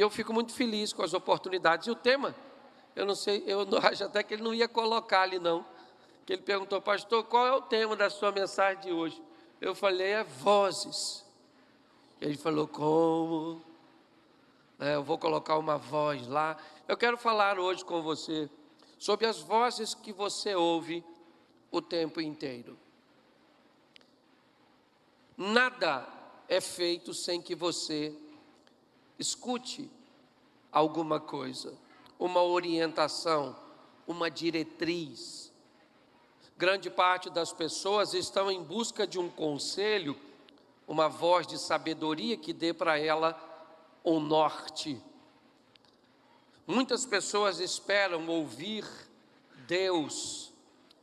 eu fico muito feliz com as oportunidades. E o tema, eu não sei, eu acho até que ele não ia colocar ali não. Que ele perguntou, pastor, qual é o tema da sua mensagem de hoje? Eu falei, é vozes. Ele falou, como? Eu vou colocar uma voz lá. Eu quero falar hoje com você sobre as vozes que você ouve o tempo inteiro. Nada é feito sem que você escute alguma coisa, uma orientação, uma diretriz. Grande parte das pessoas estão em busca de um conselho, uma voz de sabedoria que dê para ela um norte. Muitas pessoas esperam ouvir Deus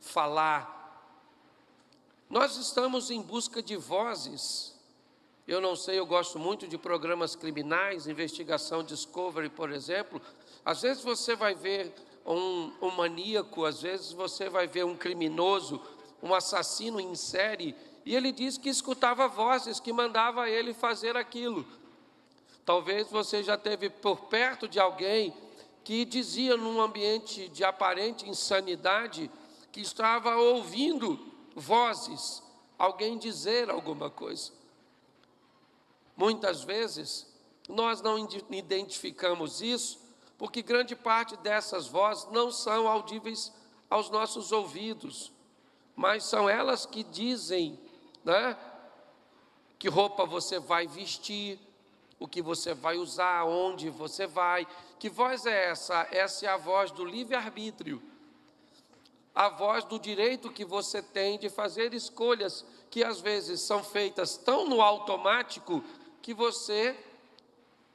falar. Nós estamos em busca de vozes. Eu não sei, eu gosto muito de programas criminais, investigação Discovery, por exemplo. Às vezes você vai ver um maníaco, às vezes você vai ver um criminoso, um assassino em série, e ele diz que escutava vozes que mandava ele fazer aquilo. Talvez você já esteve por perto de alguém que dizia num ambiente de aparente insanidade que estava ouvindo vozes, alguém dizer alguma coisa. Muitas vezes nós não identificamos isso porque grande parte dessas vozes não são audíveis aos nossos ouvidos, mas são elas que dizem, né, que roupa você vai vestir, o que você vai usar, onde você vai. Que voz é essa? Essa é a voz do livre-arbítrio, a voz do direito que você tem de fazer escolhas que às vezes são feitas tão no automático que você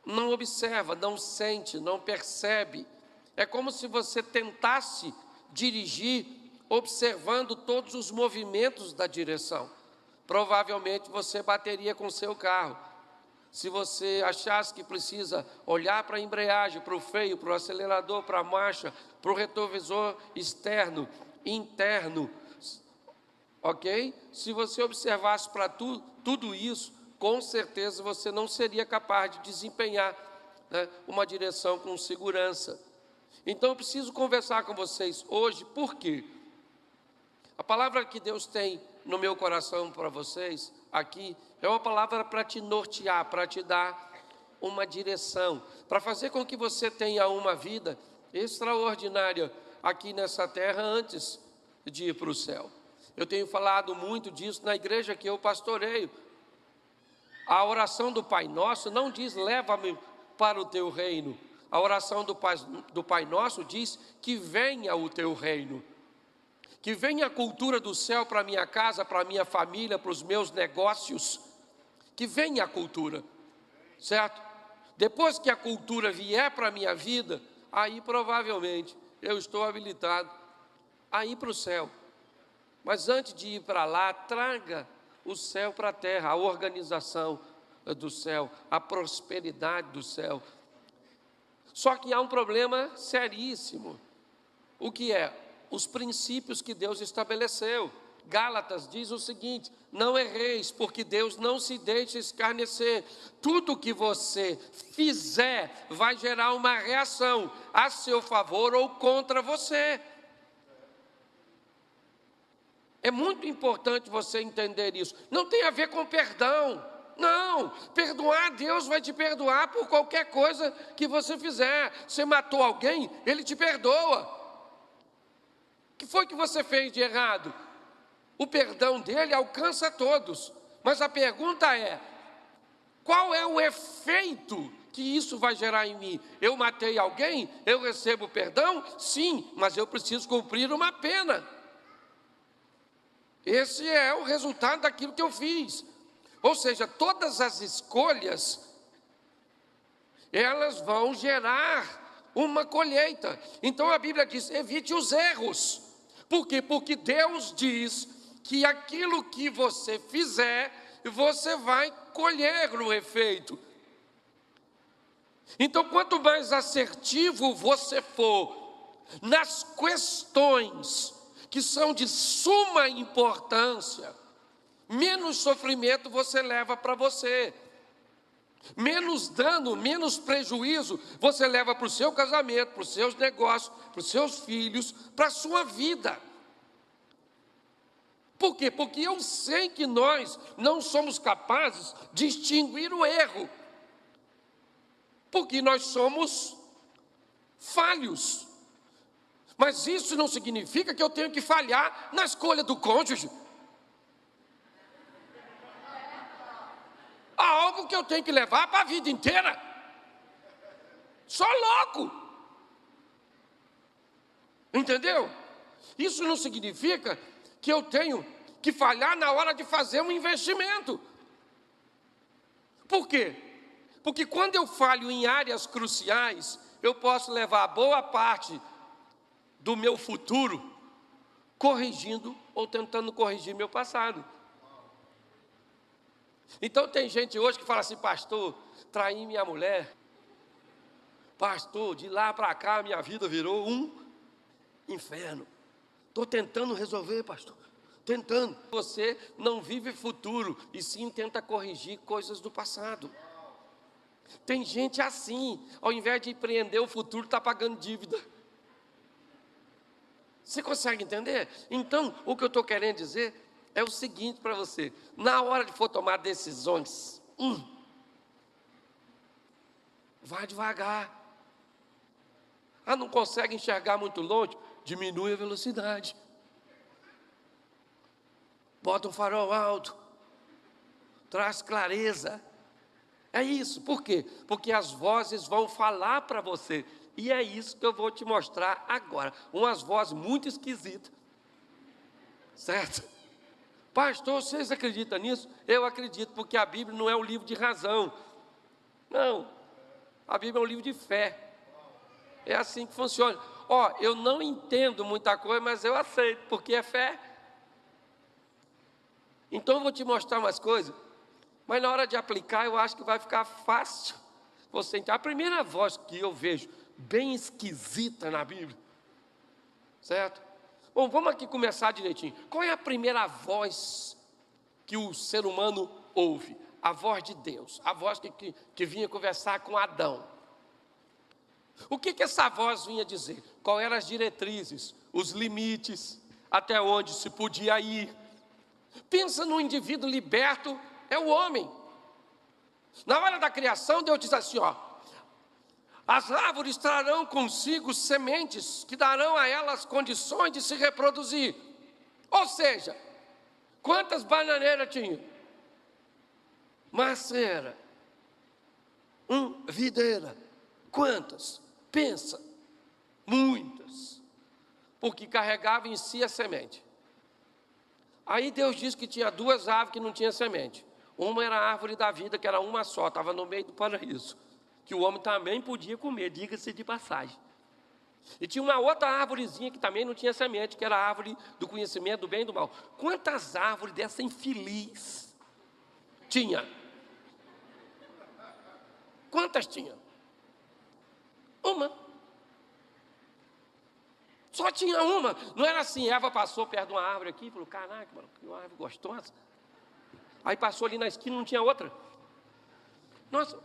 não observa, não sente, não percebe. É como se você tentasse dirigir observando todos os movimentos da direção. Provavelmente você bateria com o seu carro. Se você achasse que precisa olhar para a embreagem, para o freio, para o acelerador, para a marcha, para o retrovisor externo, interno, ok? Se você observasse para tudo isso, com certeza você não seria capaz de desempenhar, né, uma direção com segurança. Então eu preciso conversar com vocês hoje, por quê? A palavra que Deus tem no meu coração para vocês aqui é uma palavra para te nortear, para te dar uma direção, para fazer com que você tenha uma vida extraordinária aqui nessa terra antes de ir para o céu. Eu tenho falado muito disso na igreja que eu pastoreio. A oração do Pai Nosso não diz, leva-me para o teu reino. A oração do Pai Nosso diz que venha o teu reino. Que venha a cultura do céu para a minha casa, para a minha família, para os meus negócios. Que venha a cultura, certo? Depois que a cultura vier para a minha vida, aí provavelmente eu estou habilitado a ir para o céu. Mas antes de ir para lá, traga o céu para a terra, a organização do céu, a prosperidade do céu. Só que há um problema seríssimo. O que é? Os princípios que Deus estabeleceu. Gálatas diz o seguinte: não erreis, porque Deus não se deixa escarnecer. Tudo que você fizer vai gerar uma reação a seu favor ou contra você. É muito importante você entender isso. Não tem a ver com perdão. Não, perdoar, Deus vai te perdoar por qualquer coisa que você fizer. Você matou alguém, Ele te perdoa. O que foi que você fez de errado? O perdão dele alcança todos. Mas a pergunta é, qual é o efeito que isso vai gerar em mim? Eu matei alguém, eu recebo perdão? Sim, mas eu preciso cumprir uma pena. Esse é o resultado daquilo que eu fiz. Ou seja, todas as escolhas, elas vão gerar uma colheita. Então a Bíblia diz, evite os erros. Por quê? Porque Deus diz que aquilo que você fizer, você vai colher no efeito. Então, quanto mais assertivo você for nas questões que são de suma importância, menos sofrimento você leva para você. menos dano, menos prejuízo você leva para o seu casamento, para os seus negócios, para os seus filhos, para a sua vida. Por quê? Porque eu sei que nós não somos capazes de extinguir o erro, porque nós somos falhos. Mas isso não significa que eu tenho que falhar na escolha do cônjuge. Há algo que eu tenho que levar para a vida inteira. Só louco. Entendeu? Isso não significa que eu tenho que falhar na hora de fazer um investimento. Por quê? Porque quando eu falho em áreas cruciais, eu posso levar boa parte do meu futuro corrigindo ou tentando corrigir meu passado. Então tem gente hoje que fala assim: pastor, traí minha mulher. Pastor, de lá para cá minha vida virou um inferno. Estou tentando resolver, pastor. Tentando. Você não vive futuro e sim tenta corrigir coisas do passado. Tem gente assim, ao invés de empreender o futuro, está pagando dívida. Você consegue entender? Então, o que eu estou querendo dizer é o seguinte para você: na hora de for tomar decisões, vai devagar. Ah, não consegue enxergar muito longe? Diminui a velocidade. Bota um farol alto. Traz clareza. É isso. Por quê? Porque as vozes vão falar para você. E é isso que eu vou te mostrar agora. Umas vozes muito esquisitas. Certo? Pastor, vocês acreditam nisso? Eu acredito, porque a Bíblia não é um livro de razão. Não. A Bíblia é um livro de fé. É assim que funciona. Eu não entendo muita coisa, mas eu aceito, porque é fé. Então eu vou te mostrar umas coisas, mas na hora de aplicar eu acho que vai ficar fácil você entender. A primeira voz que eu vejo bem esquisita na Bíblia, certo? Bom, vamos aqui começar direitinho. Qual é a primeira voz que o ser humano ouve? A voz de Deus, a voz que vinha conversar com Adão. O que essa voz vinha dizer? Qual eram as diretrizes, os limites, até onde se podia ir? Pensa no indivíduo liberto, é o homem. Na hora da criação, Deus diz assim, as árvores trarão consigo sementes que darão a elas condições de se reproduzir. Ou seja, quantas bananeiras tinha? Macieira. Videira. Quantas? Pensa. Muitas. Porque carregava em si a semente. Aí Deus disse que tinha duas árvores que não tinham semente. Uma era a árvore da vida, que era uma só, estava no meio do paraíso, que o homem também podia comer, diga-se de passagem. E tinha uma outra árvorezinha que também não tinha semente, que era a árvore do conhecimento do bem e do mal. Quantas árvores dessa infeliz tinha? Quantas tinha? Uma. Só tinha uma. Não era assim, Eva passou perto de uma árvore aqui e falou: caraca, mano, que uma árvore gostosa. Aí passou ali na esquina e não tinha outra. Nossa,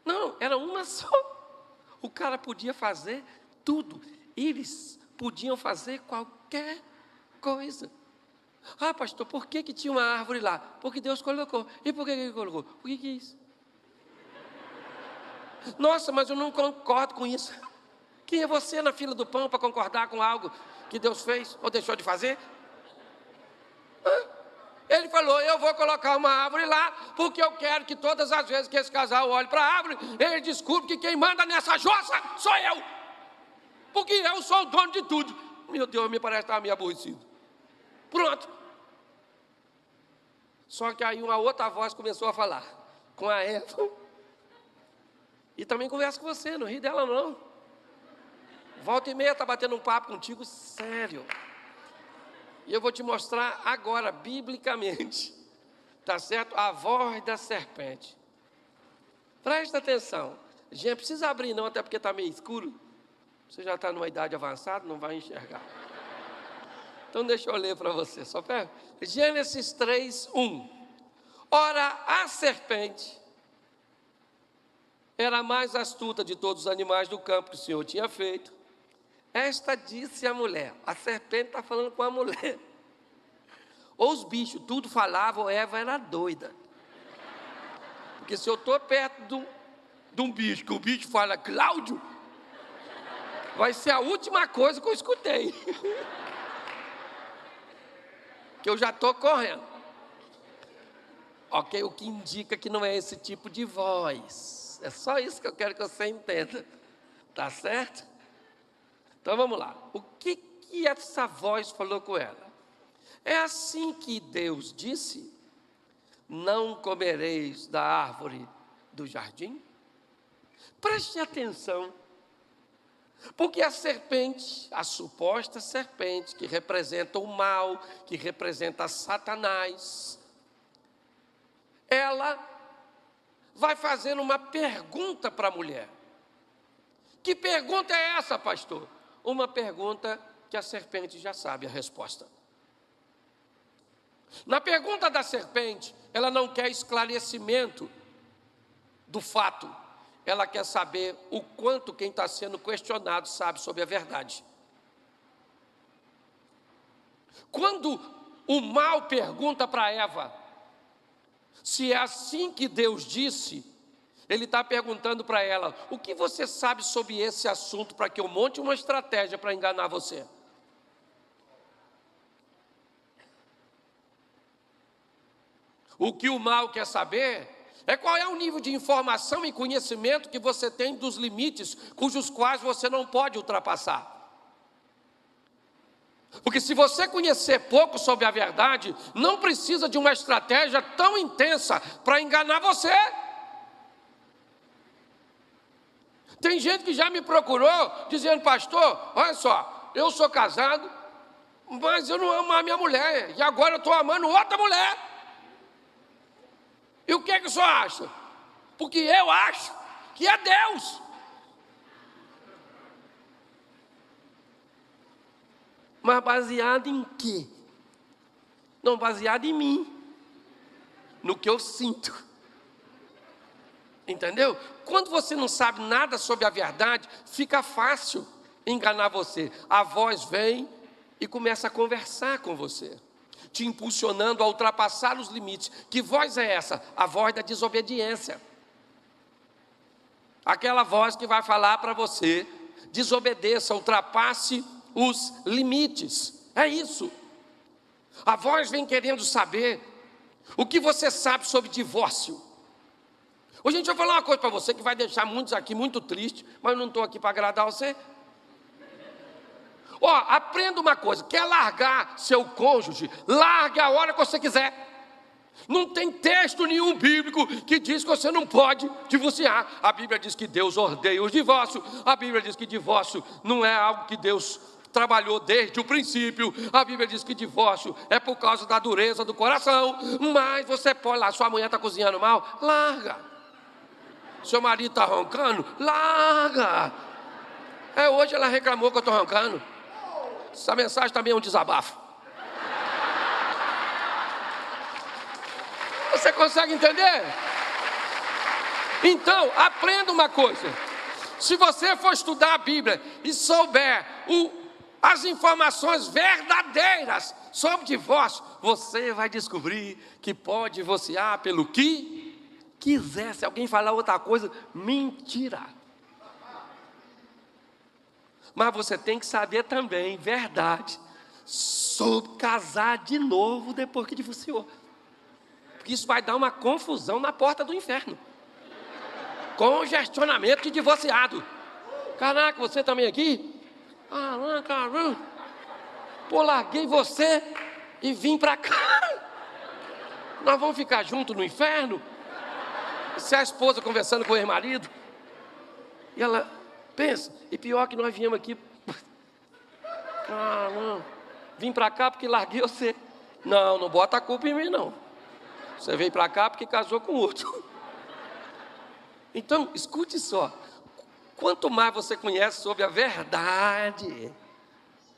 não, era uma só. O cara podia fazer tudo. Eles podiam fazer qualquer coisa. Ah, pastor, por que tinha uma árvore lá? Porque Deus colocou. E por que ele colocou? Por que isso? Nossa, mas eu não concordo com isso. Quem é você na fila do pão para concordar com algo que Deus fez ou deixou de fazer? Ele falou: eu vou colocar uma árvore lá, porque eu quero que todas as vezes que esse casal olhe para a árvore, ele descubra que quem manda nessa jossa sou eu. Porque eu sou o dono de tudo. Meu Deus, me parece que estava meio aborrecido. Pronto. Só que aí uma outra voz começou a falar com a Eva. E também conversa com você, não ri dela não. Volta e meia está batendo um papo contigo sério. E eu vou te mostrar agora, biblicamente, tá certo? A voz da serpente. Presta atenção. Gente, precisa abrir não, até porque está meio escuro. Você já está numa idade avançada, não vai enxergar. Então deixa eu ler para você, só pega. Gênesis 3:1. Ora, a serpente era a mais astuta de todos os animais do campo que o Senhor tinha feito. Esta disse à mulher, a serpente está falando com a mulher. Ou os bichos, tudo falavam, ou Eva era doida. Porque se eu estou perto de um bicho, que o bicho fala Cláudio, vai ser a última coisa que eu escutei. Que eu já estou correndo. Ok, o que indica que não é esse tipo de voz. É só isso que eu quero que você entenda. Tá certo? Então vamos lá. O que essa voz falou com ela? É assim que Deus disse: não comereis da árvore do jardim? Preste atenção. Porque a serpente, a suposta serpente, que representa o mal, que representa Satanás, ela vai fazer uma pergunta para a mulher. Que pergunta é essa, pastor? Uma pergunta que a serpente já sabe a resposta. Na pergunta da serpente, ela não quer esclarecimento do fato. Ela quer saber o quanto quem está sendo questionado sabe sobre a verdade. Quando o mal pergunta para Eva se é assim que Deus disse, ele está perguntando para ela: o que você sabe sobre esse assunto para que eu monte uma estratégia para enganar você? O que o mal quer saber é qual é o nível de informação e conhecimento que você tem dos limites cujos quais você não pode ultrapassar. Porque se você conhecer pouco sobre a verdade, não precisa de uma estratégia tão intensa para enganar você. Tem gente que já me procurou dizendo: pastor, olha só, eu sou casado, mas eu não amo a minha mulher, e agora eu estou amando outra mulher. E o que é que o senhor acha? Porque eu acho que é Deus. Mas baseado em quê? Não, baseado em mim, no que eu sinto. Entendeu? Quando você não sabe nada sobre a verdade, fica fácil enganar você. A voz vem e começa a conversar com você, te impulsionando a ultrapassar os limites. Que voz é essa? A voz da desobediência. Aquela voz que vai falar para você: desobedeça, ultrapasse os limites. É isso. A voz vem querendo saber o que você sabe sobre divórcio. Hoje, gente, eu vou falar uma coisa para você que vai deixar muitos aqui muito tristes, mas eu não estou aqui para agradar você. Ó, aprenda uma coisa: quer largar seu cônjuge, largue a hora que você quiser. Não tem texto nenhum bíblico que diz que você não pode divorciar. A Bíblia diz que Deus odeia o divórcio. A Bíblia diz que divórcio não é algo que Deus trabalhou desde o princípio. A Bíblia diz que divórcio é por causa da dureza do coração. Mas você pode lá, sua mulher está cozinhando mal, larga. Seu marido está roncando, larga. Hoje ela reclamou que eu estou roncando. Essa mensagem também é um desabafo. Você consegue entender? Então, aprenda uma coisa: se você for estudar a Bíblia e souber as informações verdadeiras sobre divórcio, você vai descobrir que pode divorciar pelo que quiser. Se alguém falar outra coisa, mentira. Mas você tem que saber também verdade sobre casar de novo depois que divorciou. Porque isso vai dar uma confusão na porta do inferno. Congestionamento de divorciado. Caraca, você também aqui? Caramba. Pô, larguei você e vim para cá. Nós vamos ficar juntos no inferno? Se a esposa conversando com o ex-marido, e ela pensa, e pior que nós viemos aqui, caramba, vim para cá porque larguei você. Não bota a culpa em mim, não. Você veio para cá porque casou com outro. Então, escute só. Quanto mais você conhece sobre a verdade,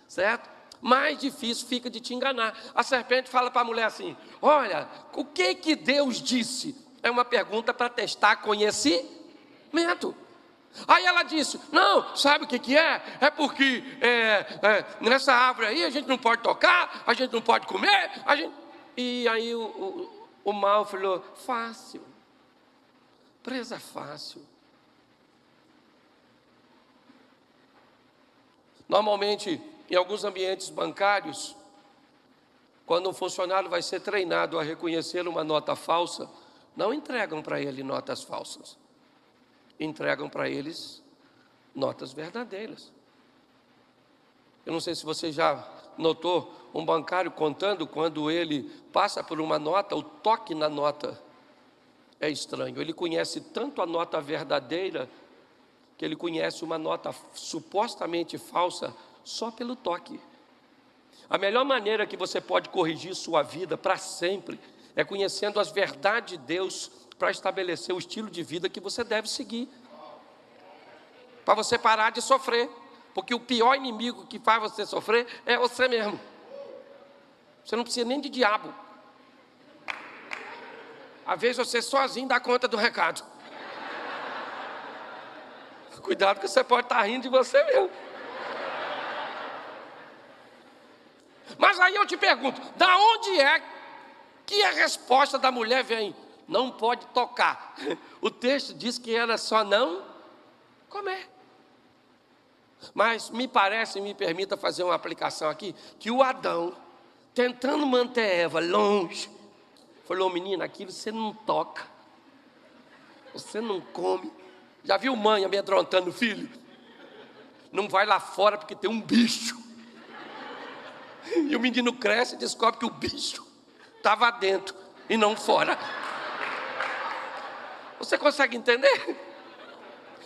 certo? Mais difícil fica de te enganar. A serpente fala para a mulher assim: olha, o que Deus disse? É uma pergunta para testar conhecimento. Mento. Aí ela disse, não, sabe o que é? É porque nessa árvore aí a gente não pode tocar, a gente não pode comer, E aí o mal falou, fácil, presa fácil. Normalmente, em alguns ambientes bancários, quando um funcionário vai ser treinado a reconhecer uma nota falsa, não entregam para ele notas falsas, entregam para eles notas verdadeiras. Eu não sei se você já notou um bancário contando quando ele passa por uma nota, o toque na nota é estranho. Ele conhece tanto a nota verdadeira que ele conhece uma nota supostamente falsa só pelo toque. A melhor maneira que você pode corrigir sua vida para sempre é conhecendo as verdades de Deus para estabelecer o estilo de vida que você deve seguir. Para você parar de sofrer, porque o pior inimigo que faz você sofrer é você mesmo. Você não precisa nem de diabo. Às vezes você sozinho dá conta do recado. Cuidado que você pode estar rindo de você mesmo. Mas aí eu te pergunto, da onde é que a resposta da mulher vem? Não pode tocar. O texto diz que era só não comer. Mas me parece, me permita fazer uma aplicação aqui, que o Adão, tentando manter Eva longe, falou, menina, aquilo você não toca, você não come. Já viu mãe amedrontando o filho? Não vai lá fora porque tem um bicho. E o menino cresce e descobre que o bicho estava dentro e não fora. Você consegue entender?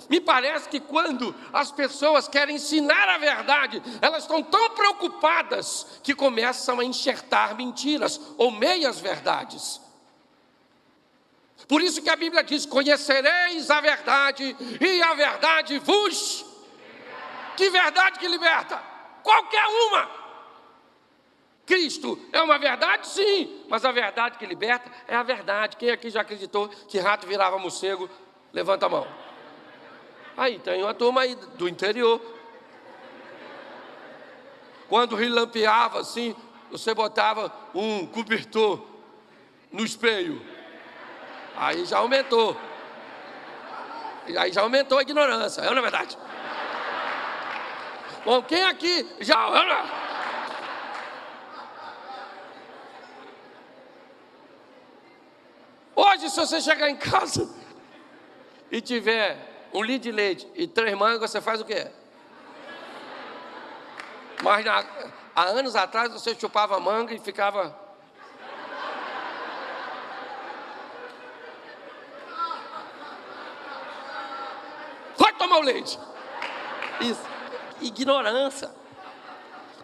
Me parece que quando as pessoas querem ensinar a verdade, elas estão tão preocupadas que começam a enxertar mentiras ou meias verdades. Por isso que a Bíblia diz, conhecereis a verdade e a verdade vos... Que verdade que liberta? Qualquer uma. Cristo é uma verdade? Sim, mas a verdade que liberta é a verdade. Quem aqui já acreditou que rato virava morcego? Levanta a mão. Aí tem uma turma aí do interior. Quando relampeava assim, você botava um cobertor no espelho. Aí já aumentou. Aí já aumentou a ignorância, é ou não é verdade? Bom, quem aqui já... Hoje, se você chegar em casa e tiver um litro de leite e 3 mangas, você faz o quê? Mas há anos atrás você chupava manga e ficava... Vai tomar o leite. Isso. Ignorância.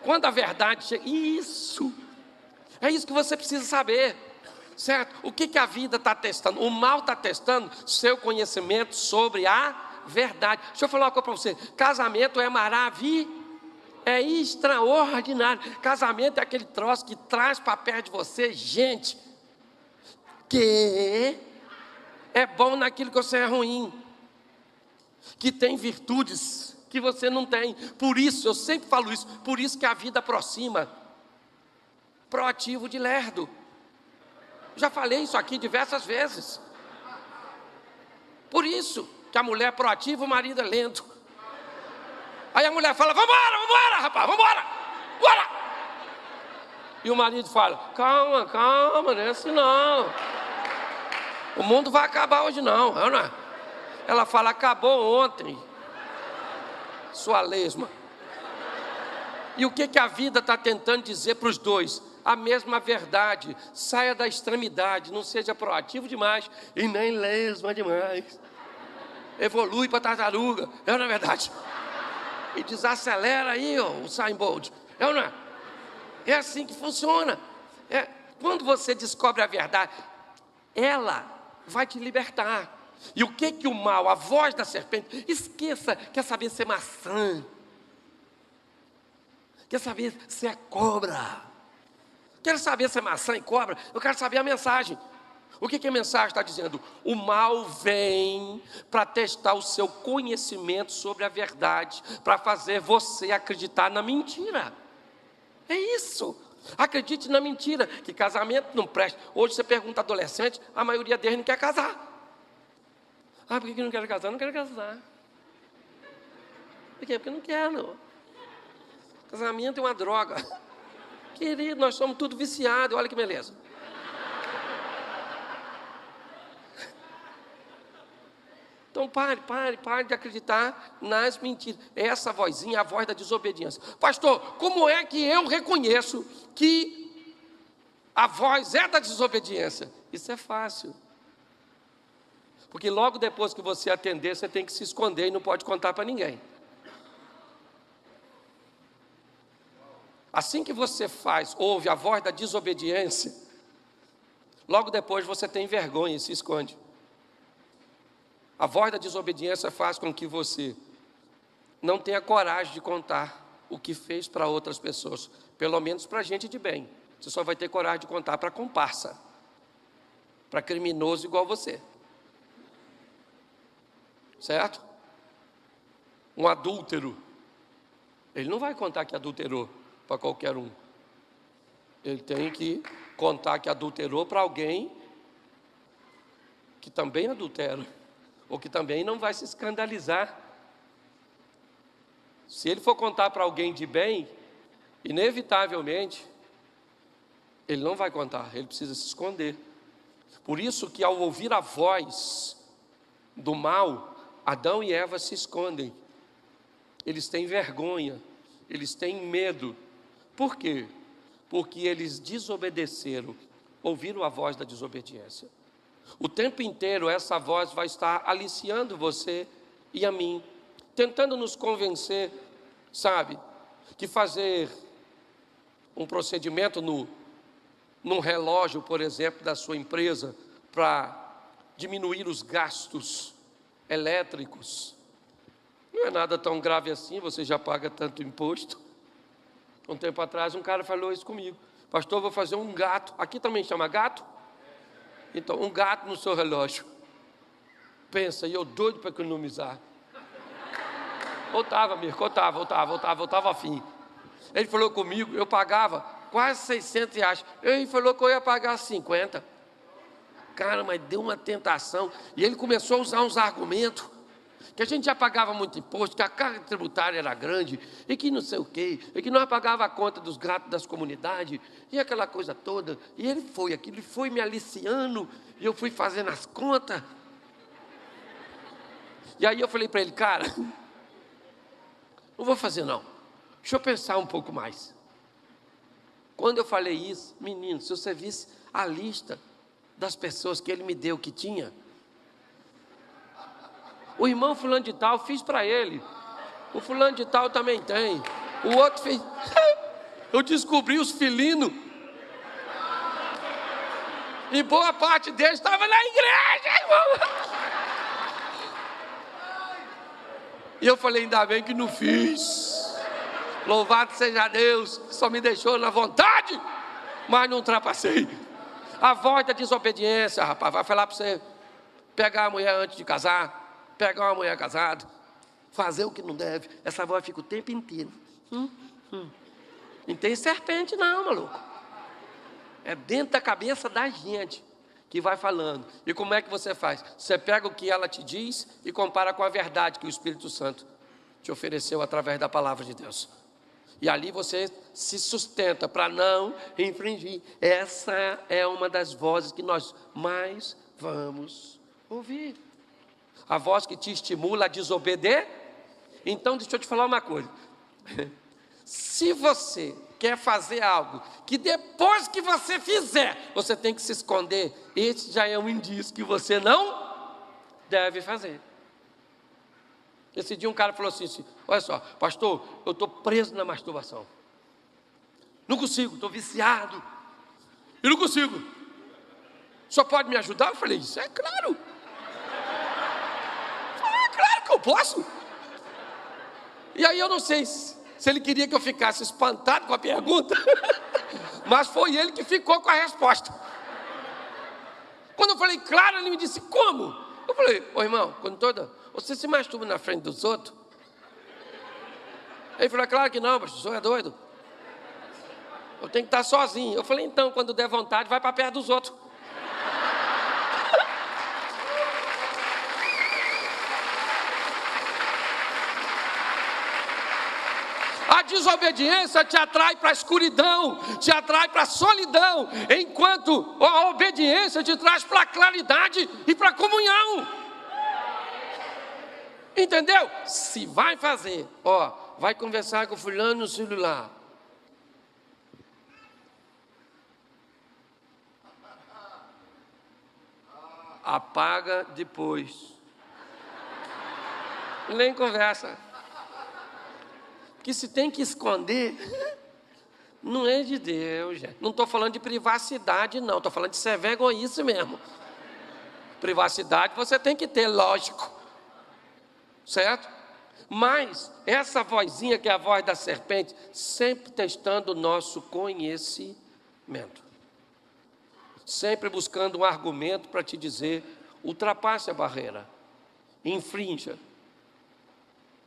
Quando a verdade chega... Isso. É isso que você precisa saber. Certo? O que a vida está testando? O mal está testando seu conhecimento sobre a verdade. Deixa eu falar uma coisa para você. Casamento é maravilhoso, é extraordinário. Casamento é aquele troço que traz para perto de você gente que é bom naquilo que você é ruim, que tem virtudes que você não tem. Por isso, eu sempre falo isso, por isso que a vida aproxima proativo de lerdo. Já falei isso aqui diversas vezes. Por isso que a mulher é proativa, o marido é lento. Aí a mulher fala, vambora, rapaz, vambora, bora. E o marido fala, calma, não é assim não. O mundo vai acabar hoje não, não é? Ela fala, acabou ontem, sua lesma. E o que a vida está tentando dizer para os dois? A mesma verdade. Saia da extremidade, não seja proativo demais e nem lesma demais. Evolui para tartaruga, é ou não é verdade? E desacelera aí, ó, o Usain Bolt, é ou não é? É assim que funciona. Quando você descobre a verdade, ela vai te libertar. E o que o mal, a voz da serpente, esqueça, quer saber se é maçã, quer saber se é cobra. Quero saber se é maçã e cobra, eu quero saber a mensagem. O que a mensagem está dizendo? O mal vem para testar o seu conhecimento sobre a verdade, para fazer você acreditar na mentira. É isso. Acredite na mentira, que casamento não presta. Hoje você pergunta a adolescente, a maioria deles não quer casar. Ah, por que não quer casar? Não quero casar. Por quê? Porque não quero. Casamento é uma droga. Querido, nós somos tudo viciados, olha que beleza. Então pare de acreditar nas mentiras. Essa vozinha é a voz da desobediência. Pastor, como é que eu reconheço que a voz é da desobediência? Isso é fácil. Porque logo depois que você atender, você tem que se esconder e não pode contar para ninguém. Assim que você ouve a voz da desobediência, logo depois você tem vergonha e se esconde. A voz da desobediência faz com que você não tenha coragem de contar o que fez para outras pessoas, pelo menos para gente de bem. Você só vai ter coragem de contar para comparsa, para criminoso igual você. Certo? Um adúltero, ele não vai contar que adulterou para qualquer um. Ele tem que contar que adulterou para alguém que também adultera, ou que também não vai se escandalizar. Se ele for contar para alguém de bem, inevitavelmente, ele não vai contar, ele precisa se esconder. Por isso que ao ouvir a voz do mal, Adão e Eva se escondem. Eles têm vergonha, eles têm medo. Por quê? Porque eles desobedeceram, ouviram a voz da desobediência. O tempo inteiro essa voz vai estar aliciando você e a mim, tentando nos convencer, sabe, que fazer um procedimento num relógio, por exemplo, da sua empresa, para diminuir os gastos elétricos, não é nada tão grave assim, você já paga tanto imposto. Um tempo atrás um cara falou isso comigo: pastor, vou fazer um gato, aqui também chama gato? Então, um gato no seu relógio. Pensa, e eu doido para economizar. Voltava, Mirko, voltava afim. Ele falou comigo, eu pagava quase 600 reais. Ele falou que eu ia pagar 50. Cara, mas deu uma tentação. E ele começou a usar uns argumentos, que a gente já pagava muito imposto, que a carga tributária era grande, e que não sei o quê, e que nós pagava a conta dos gatos das comunidades, e aquela coisa toda. E ele foi me aliciando, e eu fui fazendo as contas. E aí eu falei para ele: cara, não vou fazer não, deixa eu pensar um pouco mais. Quando eu falei isso, menino, se você visse a lista das pessoas que ele me deu que tinha, o irmão fulano de tal, fiz para ele. O fulano de tal também tem. O outro fez. Eu descobri os felinos. E boa parte deles estava na igreja, irmão. E eu falei: ainda bem que não fiz. Louvado seja Deus, que só me deixou na vontade, mas não ultrapassei. A voz da desobediência, rapaz, vai falar para você pegar a mulher antes de casar, pegar uma mulher casada, fazer o que não deve. Essa voz fica o tempo inteiro. Não tem serpente não, maluco. É dentro da cabeça da gente que vai falando. E como é que você faz? Você pega o que ela te diz e compara com a verdade que o Espírito Santo te ofereceu através da palavra de Deus. E ali você se sustenta para não infringir. Essa é uma das vozes que nós mais vamos ouvir. A voz que te estimula a desobedecer. Então, deixa eu te falar uma coisa. Se você quer fazer algo que depois que você fizer, você tem que se esconder, esse já é um indício que você não deve fazer. Esse dia um cara falou assim: olha só, pastor, eu estou preso na masturbação. Não consigo, estou viciado. E não consigo. Só pode me ajudar? Eu falei: isso é claro. Claro que eu posso. E aí eu não sei se ele queria que eu ficasse espantado com a pergunta, mas foi ele que ficou com a resposta. Quando eu falei claro, ele me disse, como? Eu falei, ô irmão, quando você se masturba na frente dos outros? Ele falou, claro que não, pastor, o senhor é doido. Eu tenho que estar sozinho. Eu falei, então, quando der vontade, vai para perto dos outros. A desobediência te atrai para a escuridão, te atrai para a solidão, enquanto a obediência te traz para a claridade e para a comunhão. Entendeu? Se vai fazer, vai conversar com fulano no celular. Apaga depois. Nem conversa. Que se tem que esconder, não é de Deus, gente. Não estou falando de privacidade, não. Estou falando de ser egoísta mesmo. Privacidade você tem que ter, lógico. Certo? Mas essa vozinha que é a voz da serpente, sempre testando o nosso conhecimento. Sempre buscando um argumento para te dizer, ultrapasse a barreira. Infrinja.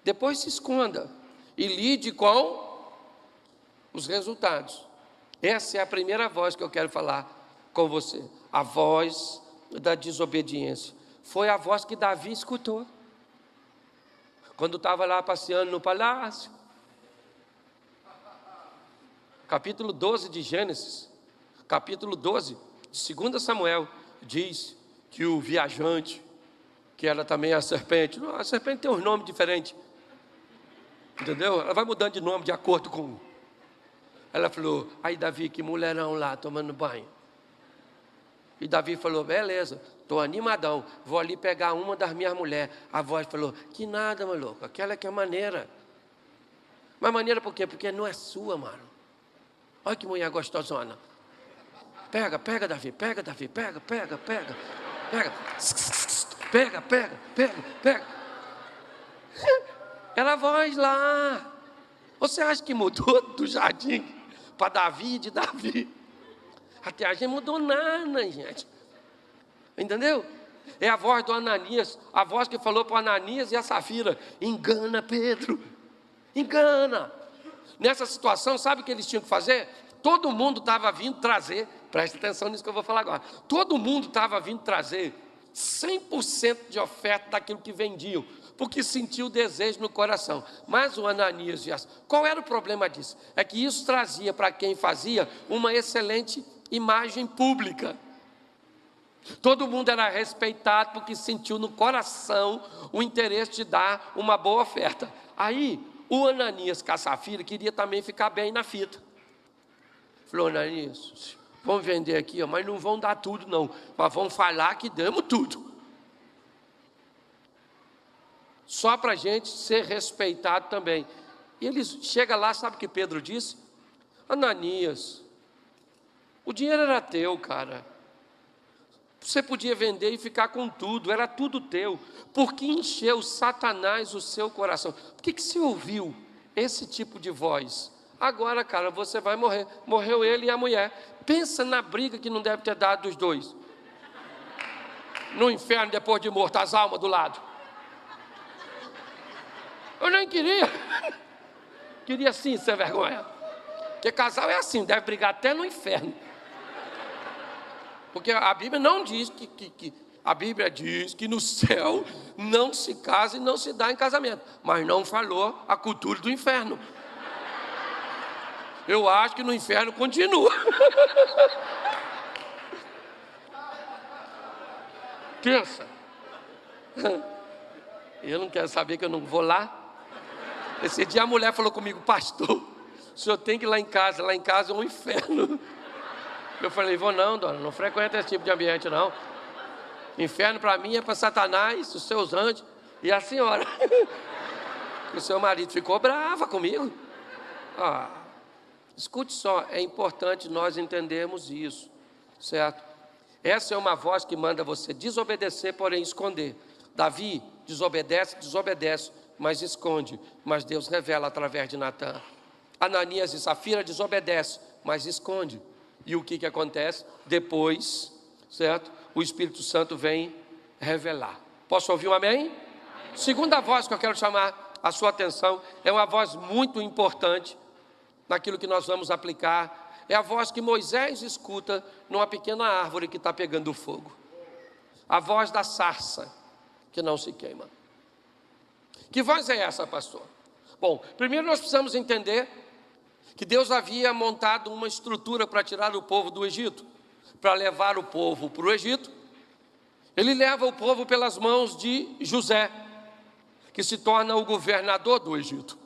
Depois se esconda. E lide com os resultados. Essa é a primeira voz que eu quero falar com você. A voz da desobediência. Foi a voz que Davi escutou. Quando estava lá passeando no palácio. Capítulo 12 de Gênesis. Capítulo 12 de 2 Samuel. Diz que o viajante, que era também a serpente. A serpente tem um nome diferente. Entendeu? Ela vai mudando de nome de acordo com... Ela falou, aí Davi, que mulherão lá tomando banho. E Davi falou, beleza, estou animadão, vou ali pegar uma das minhas mulheres. A voz falou, que nada, maluco, aquela que é maneira. Mas maneira por quê? Porque não é sua, mano. Olha que mulher gostosona. Pega, Davi, pega. Pega. Era a voz lá. Você acha que mudou do jardim para Davi, de Davi? Até a gente mudou nada, gente. Entendeu? É a voz do Ananias, a voz que falou para o Ananias e a Safira, engana Pedro, engana. Nessa situação, sabe o que eles tinham que fazer? Todo mundo estava vindo trazer, presta atenção nisso que eu vou falar agora. Todo mundo estava vindo trazer 100% de oferta daquilo que vendiam, porque sentiu o desejo no coração. Mas o Ananias, qual era o problema disso? É que isso trazia para quem fazia uma excelente imagem pública. Todo mundo era respeitado porque sentiu no coração o interesse de dar uma boa oferta. Aí o Ananias com a Safira queria também ficar bem na fita. Falou, Ananias, vamos vender aqui, mas não vão dar tudo não, mas vão falar que damos tudo. Só para a gente ser respeitado também. E ele chega lá, sabe o que Pedro disse? Ananias, o dinheiro era teu, cara. Você podia vender e ficar com tudo, era tudo teu. Por que encheu Satanás o seu coração? Por que você ouviu esse tipo de voz? Agora, cara, você vai morrer. Morreu ele e a mulher. Pensa na briga que não deve ter dado dos dois. No inferno, depois de morto, as almas do lado. Eu nem queria. Queria sim ser vergonha. Porque casal é assim, deve brigar até no inferno. Porque a Bíblia não diz a Bíblia diz que no céu não se casa e não se dá em casamento. Mas não falou a cultura do inferno. Eu acho que no inferno continua. Pensa. Eu não quero saber que eu não vou lá. Esse dia a mulher falou comigo, pastor, o senhor tem que ir lá em casa é um inferno. Eu falei, vou não, dona, não frequenta esse tipo de ambiente não. Inferno para mim é para Satanás, os seus anjos e a senhora. O seu marido ficou brava comigo. Escute só, é importante nós entendermos isso, certo? Essa é uma voz que manda você desobedecer, porém esconder. Davi desobedece, mas esconde. Mas Deus revela através de Natã. Ananias e Safira desobedecem, mas esconde. E o que acontece? Depois, certo? o Espírito Santo vem revelar. Posso ouvir um amém? Segunda voz que eu quero chamar a sua atenção, é uma voz muito importante naquilo que nós vamos aplicar, é a voz que Moisés escuta numa pequena árvore que está pegando fogo. A voz da sarça que não se queima. Que voz é essa, pastor? Bom, primeiro nós precisamos entender que Deus havia montado uma estrutura para tirar o povo do Egito, para levar o povo para o Egito. Ele leva o povo pelas mãos de José, que se torna o governador do Egito.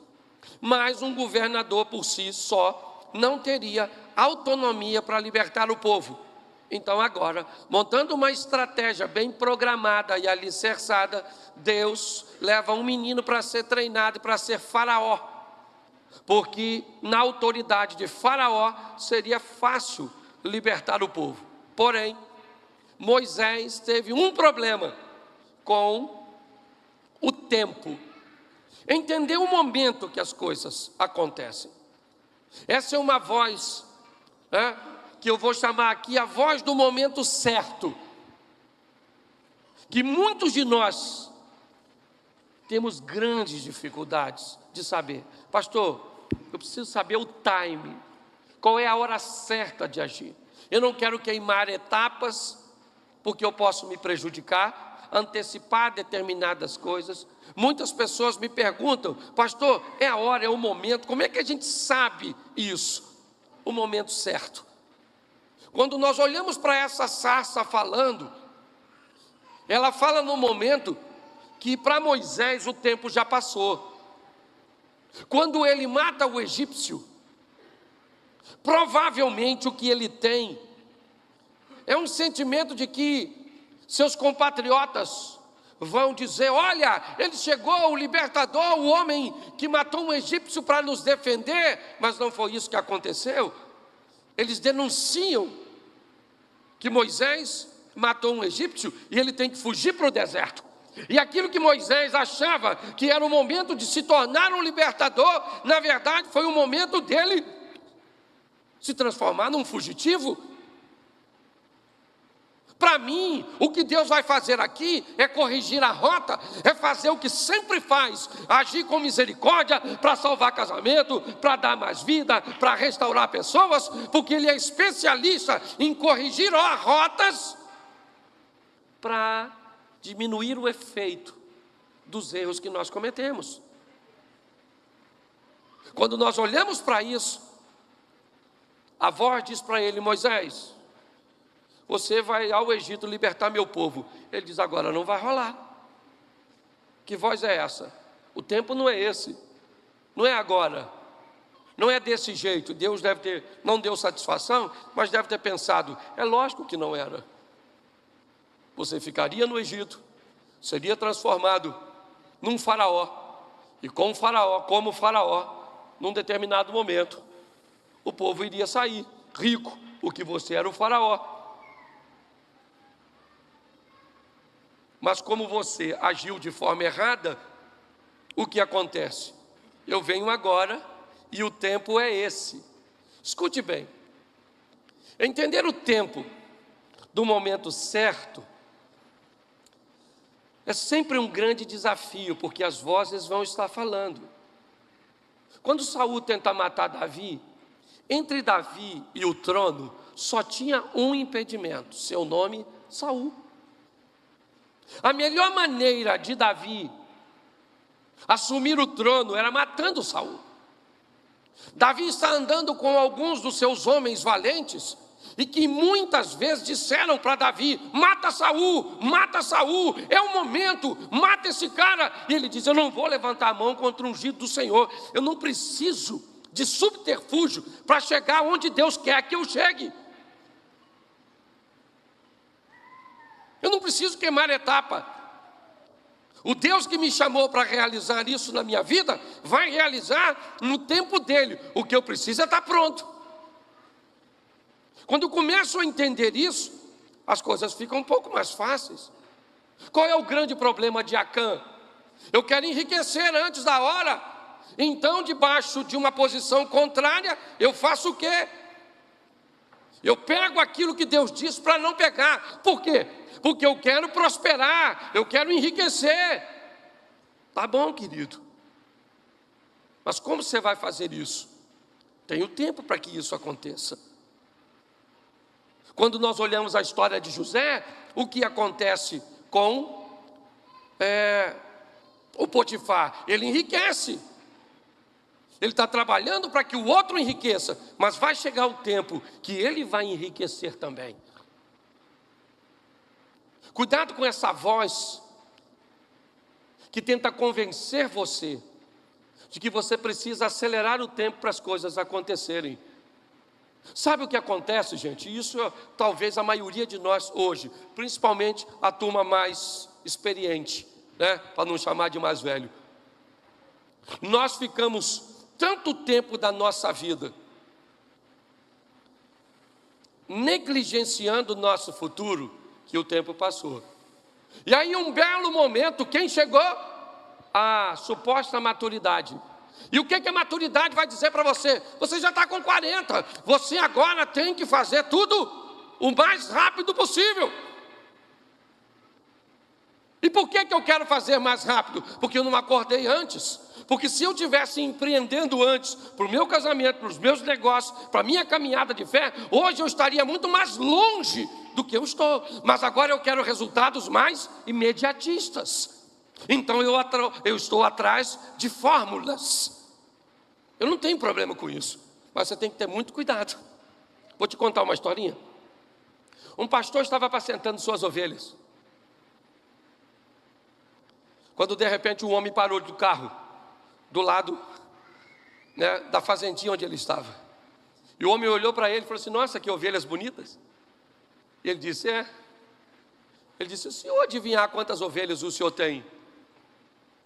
Mas um governador por si só não teria autonomia para libertar o povo. Então agora, montando uma estratégia bem programada e alicerçada, Deus leva um menino para ser treinado e para ser faraó. Porque na autoridade de faraó seria fácil libertar o povo. Porém, Moisés teve um problema com o tempo. Entender o momento que as coisas acontecem. Essa é uma voz, que eu vou chamar aqui a voz do momento certo. Que muitos de nós temos grandes dificuldades de saber. Pastor, eu preciso saber o time. Qual é a hora certa de agir? Eu não quero queimar etapas, porque eu posso me prejudicar, antecipar determinadas coisas. Muitas pessoas me perguntam, pastor, é a hora, é o momento, como é que a gente sabe isso? O momento certo. Quando nós olhamos para essa sarça falando, ela fala no momento que para Moisés o tempo já passou. Quando ele mata o egípcio, provavelmente o que ele tem é um sentimento de que seus compatriotas vão dizer, olha, ele chegou, o libertador, o homem que matou um egípcio para nos defender, mas não foi isso que aconteceu. Eles denunciam que Moisés matou um egípcio e ele tem que fugir para o deserto. E aquilo que Moisés achava que era o momento de se tornar um libertador, na verdade foi o momento dele se transformar num fugitivo. Para mim, o que Deus vai fazer aqui é corrigir a rota, é fazer o que sempre faz, agir com misericórdia para salvar casamento, para dar mais vida, para restaurar pessoas, porque Ele é especialista em corrigir rotas para diminuir o efeito dos erros que nós cometemos. Quando nós olhamos para isso, a voz diz para ele, Moisés, você vai ao Egito libertar meu povo. Ele diz, agora não vai rolar. Que voz é essa? O tempo não é esse, não é agora, não é desse jeito. Deus não deu satisfação, mas deve ter pensado, é lógico que não era. Você ficaria no Egito, seria transformado num faraó, e com o faraó, como faraó, num determinado momento, o povo iria sair rico, porque você era o faraó. Mas como você agiu de forma errada, o que acontece? Eu venho agora e o tempo é esse. Escute bem, entender o tempo do momento certo é sempre um grande desafio, porque as vozes vão estar falando. Quando Saul tenta matar Davi, entre Davi e o trono só tinha um impedimento, seu nome, Saul. A melhor maneira de Davi assumir o trono era matando Saul. Davi está andando com alguns dos seus homens valentes e que muitas vezes disseram para Davi, mata Saul, é o momento, mata esse cara. E ele diz, eu não vou levantar a mão contra o ungido do Senhor, eu não preciso de subterfúgio para chegar onde Deus quer que eu chegue. Eu não preciso queimar etapa. O Deus que me chamou para realizar isso na minha vida, vai realizar no tempo dele. O que eu preciso é estar pronto. Quando eu começo a entender isso, as coisas ficam um pouco mais fáceis. Qual é o grande problema de Acã? Eu quero enriquecer antes da hora. Então, debaixo de uma posição contrária, eu faço o quê? Eu pego aquilo que Deus disse para não pegar. Por quê? porque eu quero prosperar, eu quero enriquecer. Tá bom, querido. Mas como você vai fazer isso? Tenho tempo para que isso aconteça. Quando nós olhamos a história de José, o que acontece com o Potifar? Ele enriquece. Ele está trabalhando para que o outro enriqueça, mas vai chegar o tempo que ele vai enriquecer também. Cuidado com essa voz que tenta convencer você de que você precisa acelerar o tempo para as coisas acontecerem. Sabe o que acontece, gente? Isso talvez a maioria de nós hoje, principalmente a turma mais experiente, né? Para não chamar de mais velho. Nós ficamos tanto tempo da nossa vida negligenciando o nosso futuro, que o tempo passou. E aí um belo momento, quem chegou? A suposta maturidade. E o que a maturidade vai dizer para você? Você já está com 40, você agora tem que fazer tudo o mais rápido possível. E por que eu quero fazer mais rápido? Porque eu não acordei antes. Porque se eu tivesse empreendendo antes, para o meu casamento, para os meus negócios, para a minha caminhada de fé, hoje eu estaria muito mais longe do que eu estou. Mas agora eu quero resultados mais imediatistas. Então eu estou atrás de fórmulas. Eu não tenho problema com isso, mas você tem que ter muito cuidado. Vou te contar uma historinha. Um pastor estava apacentando suas ovelhas, quando de repente um homem parou do carro, do lado, né, da fazendinha onde ele estava. E o homem olhou para ele e falou assim: nossa, que ovelhas bonitas. E ele disse: é. Ele disse: o senhor adivinhar quantas ovelhas o senhor tem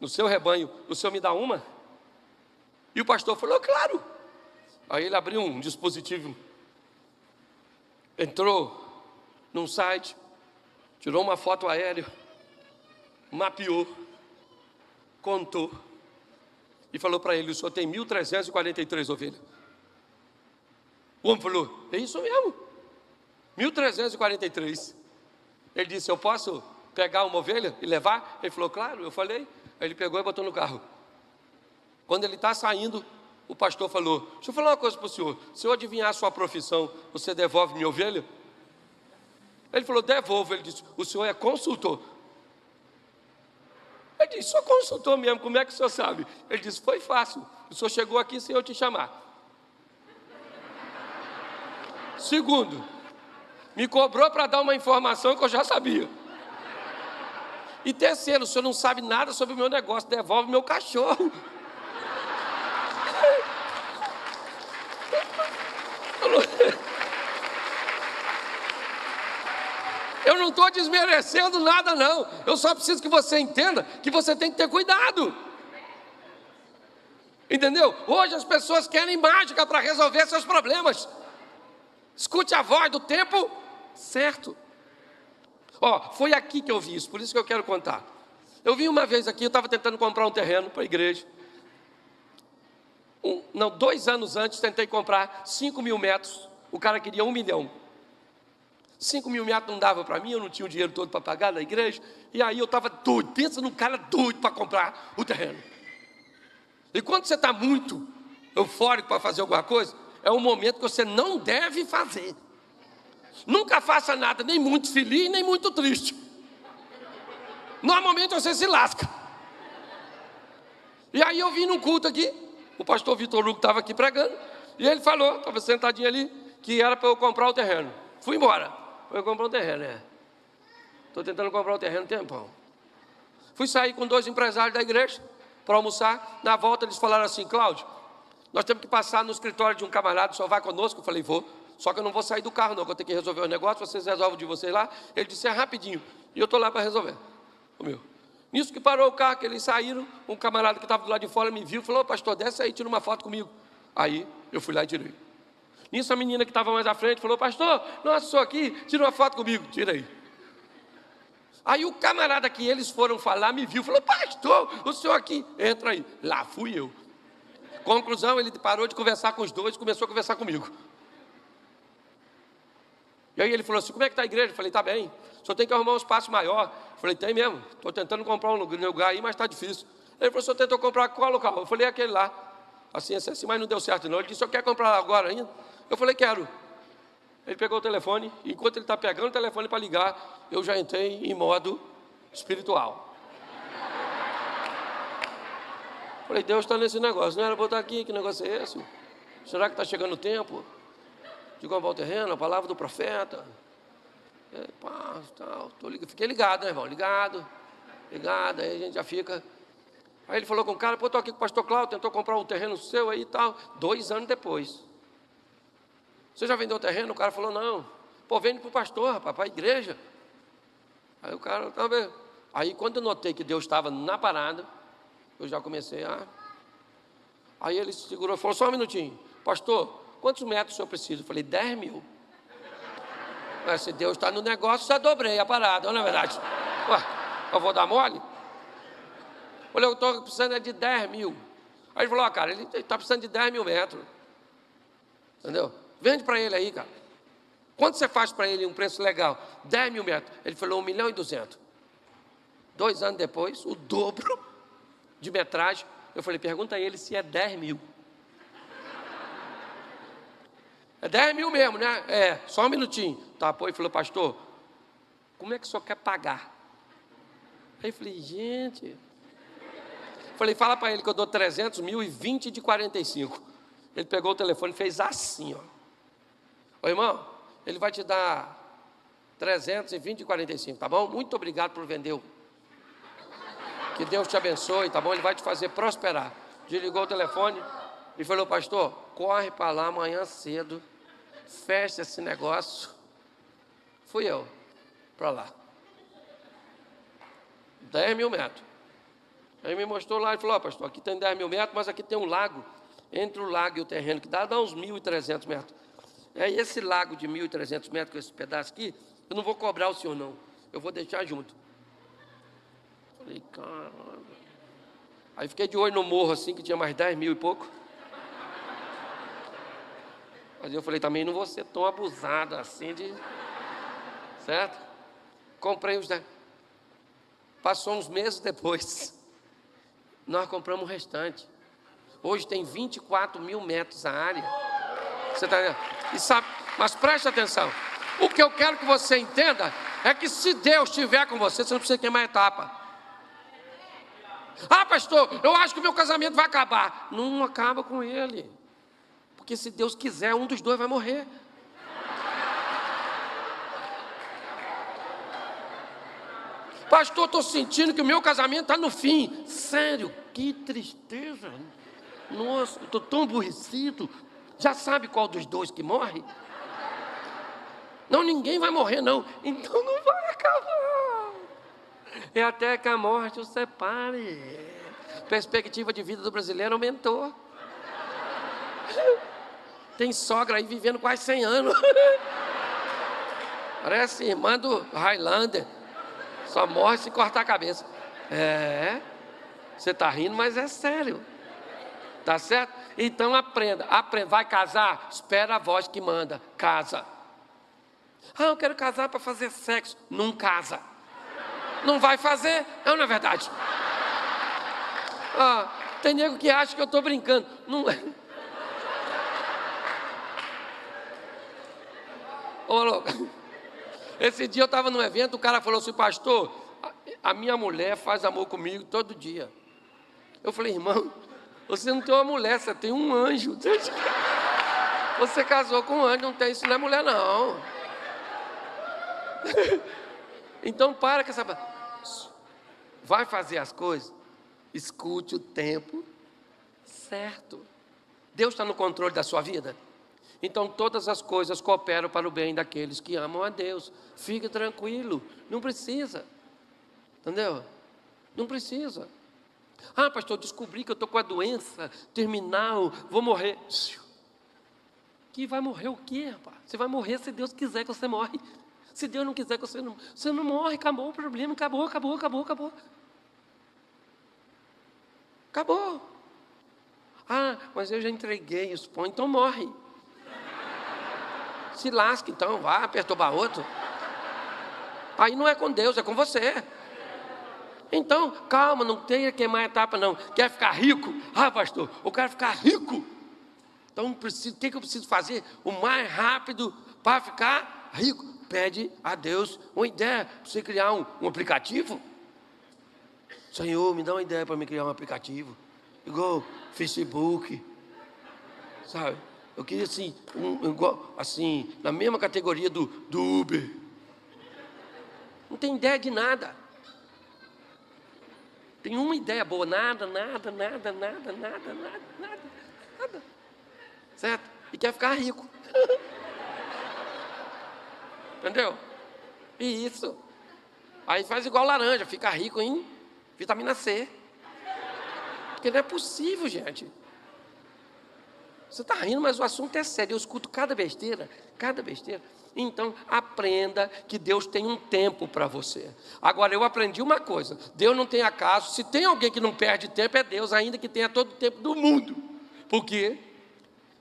no seu rebanho, o senhor me dá uma? E o pastor falou: claro. Aí ele abriu um dispositivo, entrou num site, tirou uma foto aérea, mapeou, contou e falou para ele: o senhor tem 1.343 ovelhas. O homem falou: é isso mesmo, 1.343. Ele disse: eu posso pegar uma ovelha e levar? Ele falou: claro. Eu falei. Aí ele pegou e botou no carro. Quando ele está saindo, o pastor falou: deixa eu falar uma coisa para o senhor. Se eu adivinhar a sua profissão, você devolve minha ovelha? Ele falou: devolvo. Ele disse: o senhor é consultor? Ele disse: sou consultor mesmo, como é que o senhor sabe? Ele disse: foi fácil, o senhor chegou aqui sem eu te chamar. Segundo, me cobrou para dar uma informação que eu já sabia. E terceiro, o senhor não sabe nada sobre o meu negócio, devolve meu cachorro. Eu não estou desmerecendo nada, não. Eu só preciso que você entenda que você tem que ter cuidado. Entendeu? Hoje as pessoas querem mágica para resolver seus problemas. Escute a voz do tempo certo. Foi aqui que eu vi isso, por isso que eu quero contar. Eu vim uma vez aqui, eu estava tentando comprar um terreno para a igreja. 2 anos antes, tentei comprar 5.000 metros. O cara queria 1 milhão. 5.000 metros não dava para mim, eu não tinha o dinheiro todo para pagar na igreja. E aí eu estava doido, pensa num cara doido para comprar o terreno. E quando você está muito eufórico para fazer alguma coisa, é um momento que você não deve fazer. Nunca faça nada, nem muito feliz, nem muito triste. Normalmente você se lasca. E aí eu vim num culto aqui, o pastor Vitor Hugo estava aqui pregando, e ele falou, estava sentadinho ali, que era para eu comprar o terreno. Fui embora, eu comprar o terreno, Estou tentando comprar o terreno tempão. Fui sair com 2 empresários da igreja para almoçar. Na volta eles falaram assim: Cláudio, nós temos que passar no escritório de um camarada, o senhor vai conosco? Eu falei: vou. Só que eu não vou sair do carro não, que eu tenho que resolver o negócio, vocês resolvem de vocês lá. Ele disse: é rapidinho, e eu estou lá para resolver. Nisso que parou o carro, que eles saíram, um camarada que estava do lado de fora me viu, falou: ô pastor, desce aí, tira uma foto comigo. Aí eu fui lá e tirei. Nisso a menina que estava mais à frente falou: pastor, nossa, sou aqui, tira uma foto comigo. Tira aí. Aí o camarada que eles foram falar me viu, falou: pastor, o senhor aqui, entra aí. Lá fui eu. Conclusão, ele parou de conversar com os dois e começou a conversar comigo. E aí ele falou assim, como é que está a igreja? Eu falei, está bem, só tem que arrumar um espaço maior. Eu falei, tem mesmo, estou tentando comprar um lugar aí, mas está difícil. Ele falou, o senhor tentou comprar qual local? Eu falei, aquele lá. Assim, mas não deu certo não. Ele disse, o senhor quer comprar agora ainda? Eu falei, quero. Ele pegou o telefone, e enquanto ele está pegando o telefone para ligar, eu já entrei em modo espiritual. Falei, Deus está nesse negócio, não era botar aqui, que negócio é esse? Será que está chegando o tempo de comprar o terreno, a palavra do profeta? Fiquei ligado, né, irmão? Ligado, aí a gente já fica. Aí ele falou com o cara, estou aqui com o pastor Cláudio, tentou comprar um terreno seu aí e tal. 2 anos depois. Você já vendeu o terreno? O cara falou, não. Pô, vende para o pastor, rapaz, para a igreja. Aí o cara, tá vendo? Aí quando eu notei que Deus estava na parada, eu já comecei a... Aí ele se segurou e falou, só um minutinho. Pastor, quantos metros o senhor precisa? Eu falei, 10 mil. Mas se Deus está no negócio, já dobrei a parada, não é verdade? Ué, eu vou dar mole? Olha, eu estou precisando de 10 mil. Aí ele falou, cara, ele está precisando de 10 mil metros. Entendeu? Vende para ele aí, cara. Quanto você faz para ele um preço legal? 10 mil metros. Ele falou 1.200.000. 2 anos depois, o dobro de metragem. Eu falei, pergunta a ele se é 10 mil. É 10 mil mesmo, né? É, só um minutinho. Tá, pô, ele falou, pastor, como é que o senhor quer pagar? Aí eu falei, gente... Falei, fala para ele que eu dou 300 mil e 20 de 45. Ele pegou o telefone e fez assim, ó. Ô, irmão, ele vai te dar 320 de 45, tá bom? Muito obrigado por vender. Que Deus te abençoe, tá bom? Ele vai te fazer prosperar. Desligou o telefone e falou, pastor, corre para lá amanhã cedo, fecha esse negócio. Fui eu para lá. 10 mil metros. Aí me mostrou lá e falou, pastor, aqui tem 10 mil metros, mas aqui tem um lago. Entre o lago e o terreno que dá uns 1.300 metros. Aí esse lago de 1.300 metros, com esse pedaço aqui, eu não vou cobrar o senhor não. Eu vou deixar junto. Falei, caramba. Aí fiquei de olho no morro assim, que tinha mais 10 mil e pouco. Mas eu falei, também não vou ser tão abusado assim de... Certo? Comprei os 10. Passou uns meses depois. Nós compramos o restante. Hoje tem 24 mil metros a área. Você está vendo? E sabe, mas preste atenção. O que eu quero que você entenda é que se Deus estiver com você, você não precisa ter mais etapa. Ah, pastor, eu acho que o meu casamento vai acabar. Não acaba com ele. Porque se Deus quiser, um dos dois vai morrer. Pastor, estou sentindo que o meu casamento está no fim. Sério, que tristeza. Nossa, estou tão aborrecido. Já sabe qual dos dois que morre? Não, ninguém vai morrer, não. Então não vai acabar. É até que a morte o separe. Perspectiva de vida do brasileiro aumentou. Tem sogra aí vivendo quase 100 anos. Parece irmã do Highlander. Só morre se cortar a cabeça. É, você está rindo, mas é sério. Tá certo? Então aprenda. Vai casar? Espera a voz que manda. Casa. Ah, eu quero casar para fazer sexo. Não casa. Não vai fazer? Não é verdade? Ah, tem nego que acha que eu estou brincando. Não é. Ô, louco. Esse dia eu estava num evento, o cara falou assim, pastor, a minha mulher faz amor comigo todo dia. Eu falei, irmão, você não tem uma mulher, você tem um anjo. Você casou com um anjo, não tem isso, não é mulher não. Então para com essa... Vai fazer as coisas, escute o tempo certo. Deus está no controle da sua vida? Então todas as coisas cooperam para o bem daqueles que amam a Deus. Fique tranquilo, não precisa. Entendeu? Não precisa. Ah, pastor, descobri que eu estou com a doença terminal, vou morrer. Que vai morrer o quê, rapaz? Você vai morrer se Deus quiser que você morre. Se Deus não quiser que você não morre, acabou o problema, acabou. Acabou. Ah, mas eu já entreguei os pão, então morre. se lasque então, vá perturbar outro. Aí não é com Deus, é com você. Então, calma, não tenha que queimar a etapa não. Quer ficar rico? Ah, pastor, eu quero ficar rico. Então, o que eu preciso fazer? O mais rápido para ficar rico. Pede a Deus uma ideia para você criar um aplicativo. Senhor, me dá uma ideia para me criar um aplicativo. Igual Facebook. Sabe? Eu queria assim, igual, assim, na mesma categoria do Uber. Não tem ideia de nada. Tem uma ideia boa, nada. Certo? E quer ficar rico. Entendeu? E isso. Aí faz igual laranja, fica rico em vitamina C. Porque não é possível, gente. Você está rindo, mas o assunto é sério. Eu escuto cada besteira. Então, aprenda que Deus tem um tempo para você. Agora, eu aprendi uma coisa. Deus não tem acaso. Se tem alguém que não perde tempo, é Deus, ainda que tenha todo o tempo do mundo. Porque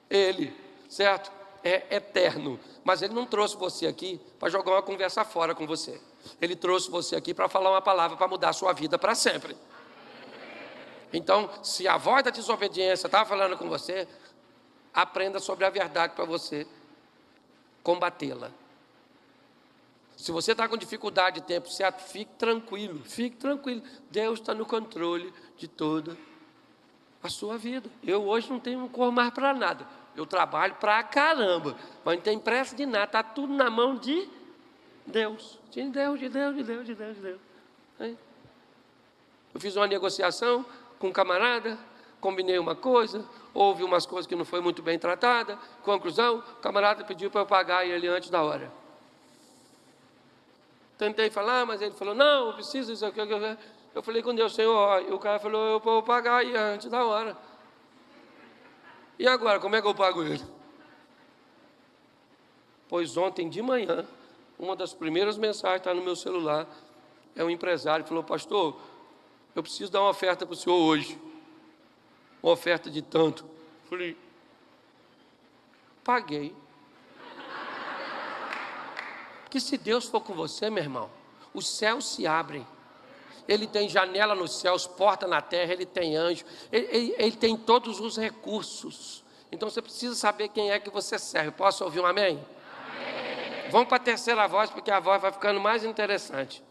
Ele, certo? É eterno. Mas Ele não trouxe você aqui para jogar uma conversa fora com você. Ele trouxe você aqui para falar uma palavra para mudar a sua vida para sempre. Então, se a voz da desobediência está falando com você, aprenda sobre a verdade para você combatê-la. Se você está com dificuldade de tempo, fique tranquilo. Deus está no controle de toda a sua vida. Eu hoje não tenho cor mais para nada. Eu trabalho para caramba, mas não tem pressa de nada. Está tudo na mão de Deus. De Deus. Eu fiz uma negociação com um camarada, combinei uma coisa, houve umas coisas que não foi muito bem tratada. Conclusão, o camarada pediu para eu pagar ele antes da hora. Tentei falar, mas ele falou, não, eu preciso disso aqui. Eu falei com Deus, Senhor, e o cara falou, eu vou pagar aí antes da hora. E agora, como é que eu pago ele? Pois ontem de manhã, uma das primeiras mensagens que está no meu celular, é um empresário que falou, pastor, eu preciso dar uma oferta para o senhor hoje. Uma oferta de tanto. Falei, paguei. Porque se Deus for com você, meu irmão, os céus se abrem. Ele tem janela nos céus, porta na terra, ele tem anjo, ele tem todos os recursos. Então você precisa saber quem é que você serve. Posso ouvir um amém? Amém. Vamos para a terceira voz, porque a voz vai ficando mais interessante.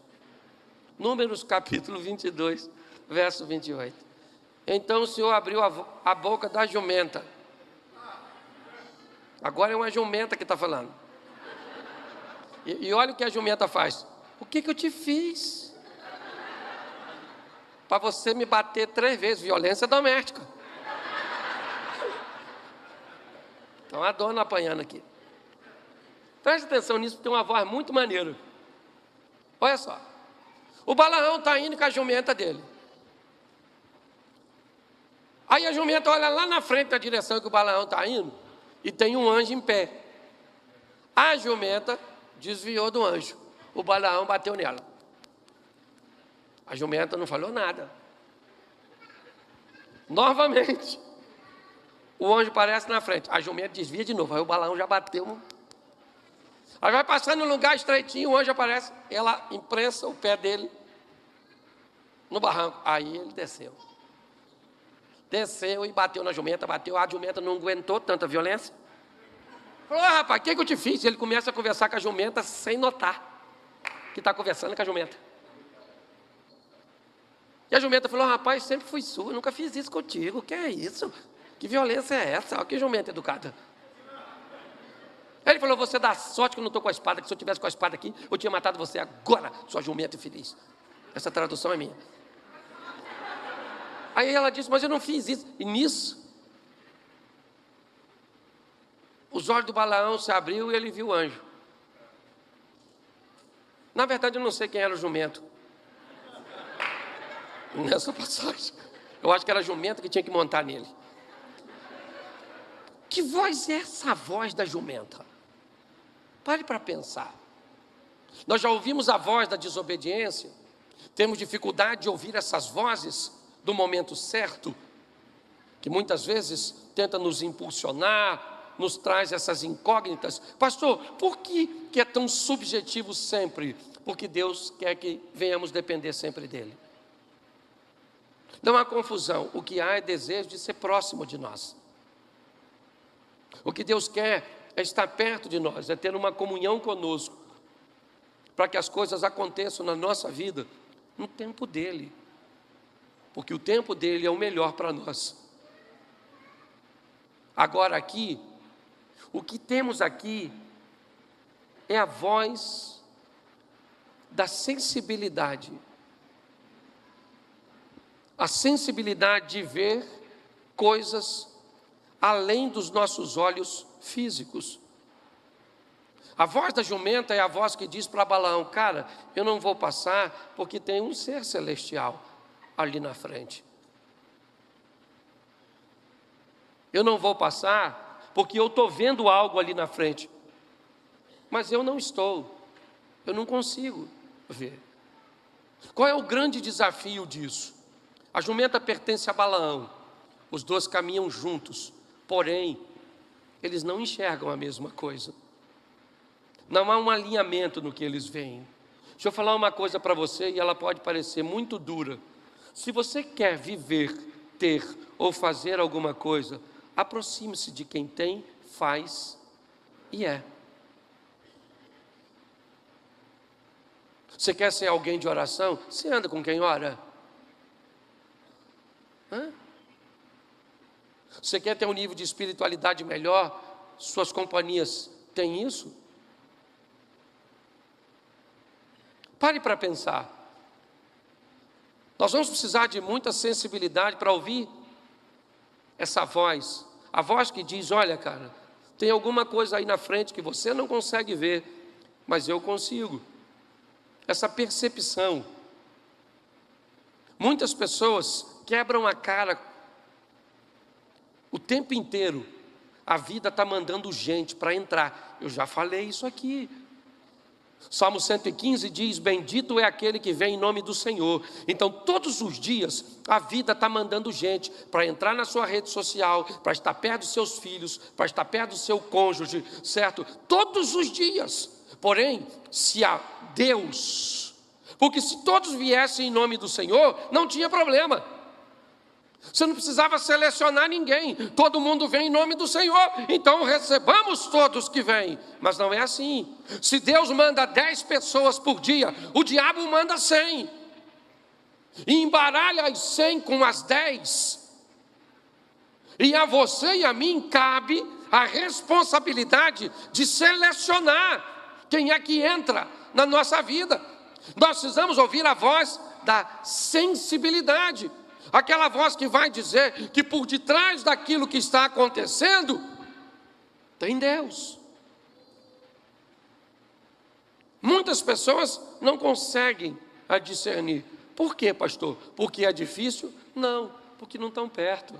Números capítulo 22, verso 28. Então o Senhor abriu a boca da jumenta. Agora é uma jumenta que está falando. E olha o que a jumenta faz. O que eu te fiz? Para você me bater 3 vezes, violência doméstica. Então a dona apanhando aqui. Preste atenção nisso, porque tem uma voz muito maneira. Olha só. O Balaão está indo com a jumenta dele. Aí a jumenta olha lá na frente da direção que o Balaão está indo, e tem um anjo em pé. A jumenta desviou do anjo. O Balaão bateu nela. A jumenta não falou nada. Novamente, o anjo aparece na frente. A jumenta desvia de novo. Aí o Balaão já bateu. Aí vai passando num lugar estreitinho, o anjo aparece. Ela imprensa o pé dele no barranco. Aí ele desceu. Desceu e bateu na jumenta, a jumenta não aguentou tanta violência. Falou, rapaz, o que eu te fiz? Ele começa a conversar com a jumenta sem notar que está conversando com a jumenta. E a jumenta falou, rapaz, sempre fui sua, nunca fiz isso contigo, o que é isso? Que violência é essa? Olha que jumenta educada. Ele falou, você dá sorte que eu não estou com a espada, que se eu tivesse com a espada aqui, eu tinha matado você agora, sua jumenta infeliz. Essa tradução é minha. Aí ela disse, mas eu não fiz isso. E nisso, os olhos do Balaão se abriu e ele viu o anjo. Na verdade, eu não sei quem era o jumento. Nessa passagem. Eu acho que era a jumenta que tinha que montar nele. Que voz é essa voz da jumenta? Pare para pensar. Nós já ouvimos a voz da desobediência. Temos dificuldade de ouvir essas vozes do momento certo, que muitas vezes tenta nos impulsionar nos traz essas incógnitas. Pastor, por que é tão subjetivo sempre? Porque Deus quer que venhamos depender sempre dEle. Não há confusão, o que há é desejo de ser próximo de nós. O que Deus quer é estar perto de nós, é ter uma comunhão conosco, para que as coisas aconteçam na nossa vida no tempo dEle, porque o tempo dEle é o melhor para nós. Agora aqui, o que temos aqui é a voz da sensibilidade. A sensibilidade de ver coisas além dos nossos olhos físicos. A voz da jumenta é a voz que diz para Balaão: cara, eu não vou passar porque tem um ser celestial ali na frente. Eu não vou passar porque eu estou vendo algo ali na frente. Mas eu não estou, eu não consigo ver. Qual é o grande desafio disso? A jumenta pertence a Balaão, os dois caminham juntos, porém, eles não enxergam a mesma coisa. Não há um alinhamento no que eles veem. Deixa eu falar uma coisa para você, e ela pode parecer muito dura. Se você quer viver, ter ou fazer alguma coisa, aproxime-se de quem tem, faz e é. Você quer ser alguém de oração? Você anda com quem ora? Você quer ter um nível de espiritualidade melhor? Suas companhias têm isso? Pare para pensar. Nós vamos precisar de muita sensibilidade para ouvir essa voz. A voz que diz: olha, cara, tem alguma coisa aí na frente que você não consegue ver, mas eu consigo. Essa percepção. Muitas pessoas quebram a cara o tempo inteiro. A vida está mandando gente para entrar. Eu já falei isso aqui. Salmo 115 diz: bendito é aquele que vem em nome do Senhor. Então todos os dias a vida está mandando gente para entrar na sua rede social, para estar perto dos seus filhos, para estar perto do seu cônjuge, certo? Todos os dias. Porém, se há Deus, porque se todos viessem em nome do Senhor, não tinha problema. Você não precisava selecionar ninguém, todo mundo vem em nome do Senhor, então recebamos todos que vêm. Mas não é assim. Se Deus manda 10 pessoas por dia, o diabo manda 100, e embaralha as 100 com as 10, e a você e a mim cabe a responsabilidade de selecionar quem é que entra na nossa vida. Nós precisamos ouvir a voz da sensibilidade. Aquela voz que vai dizer que por detrás daquilo que está acontecendo, tem Deus. Muitas pessoas não conseguem a discernir. Por quê, pastor? Porque é difícil? Não, porque não estão perto.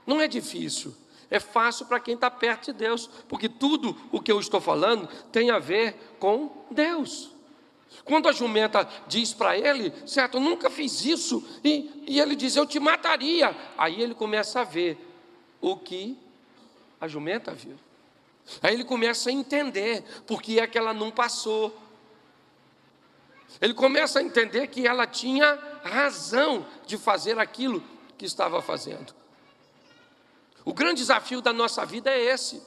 Não é difícil, é fácil para quem está perto de Deus, porque tudo o que eu estou falando tem a ver com Deus. Quando a jumenta diz para ele, certo, eu nunca fiz isso, e ele diz: eu te mataria. Aí ele começa a ver o que a jumenta viu. Aí ele começa a entender por que é que ela não passou. Ele começa a entender que ela tinha razão de fazer aquilo que estava fazendo. O grande desafio da nossa vida é esse.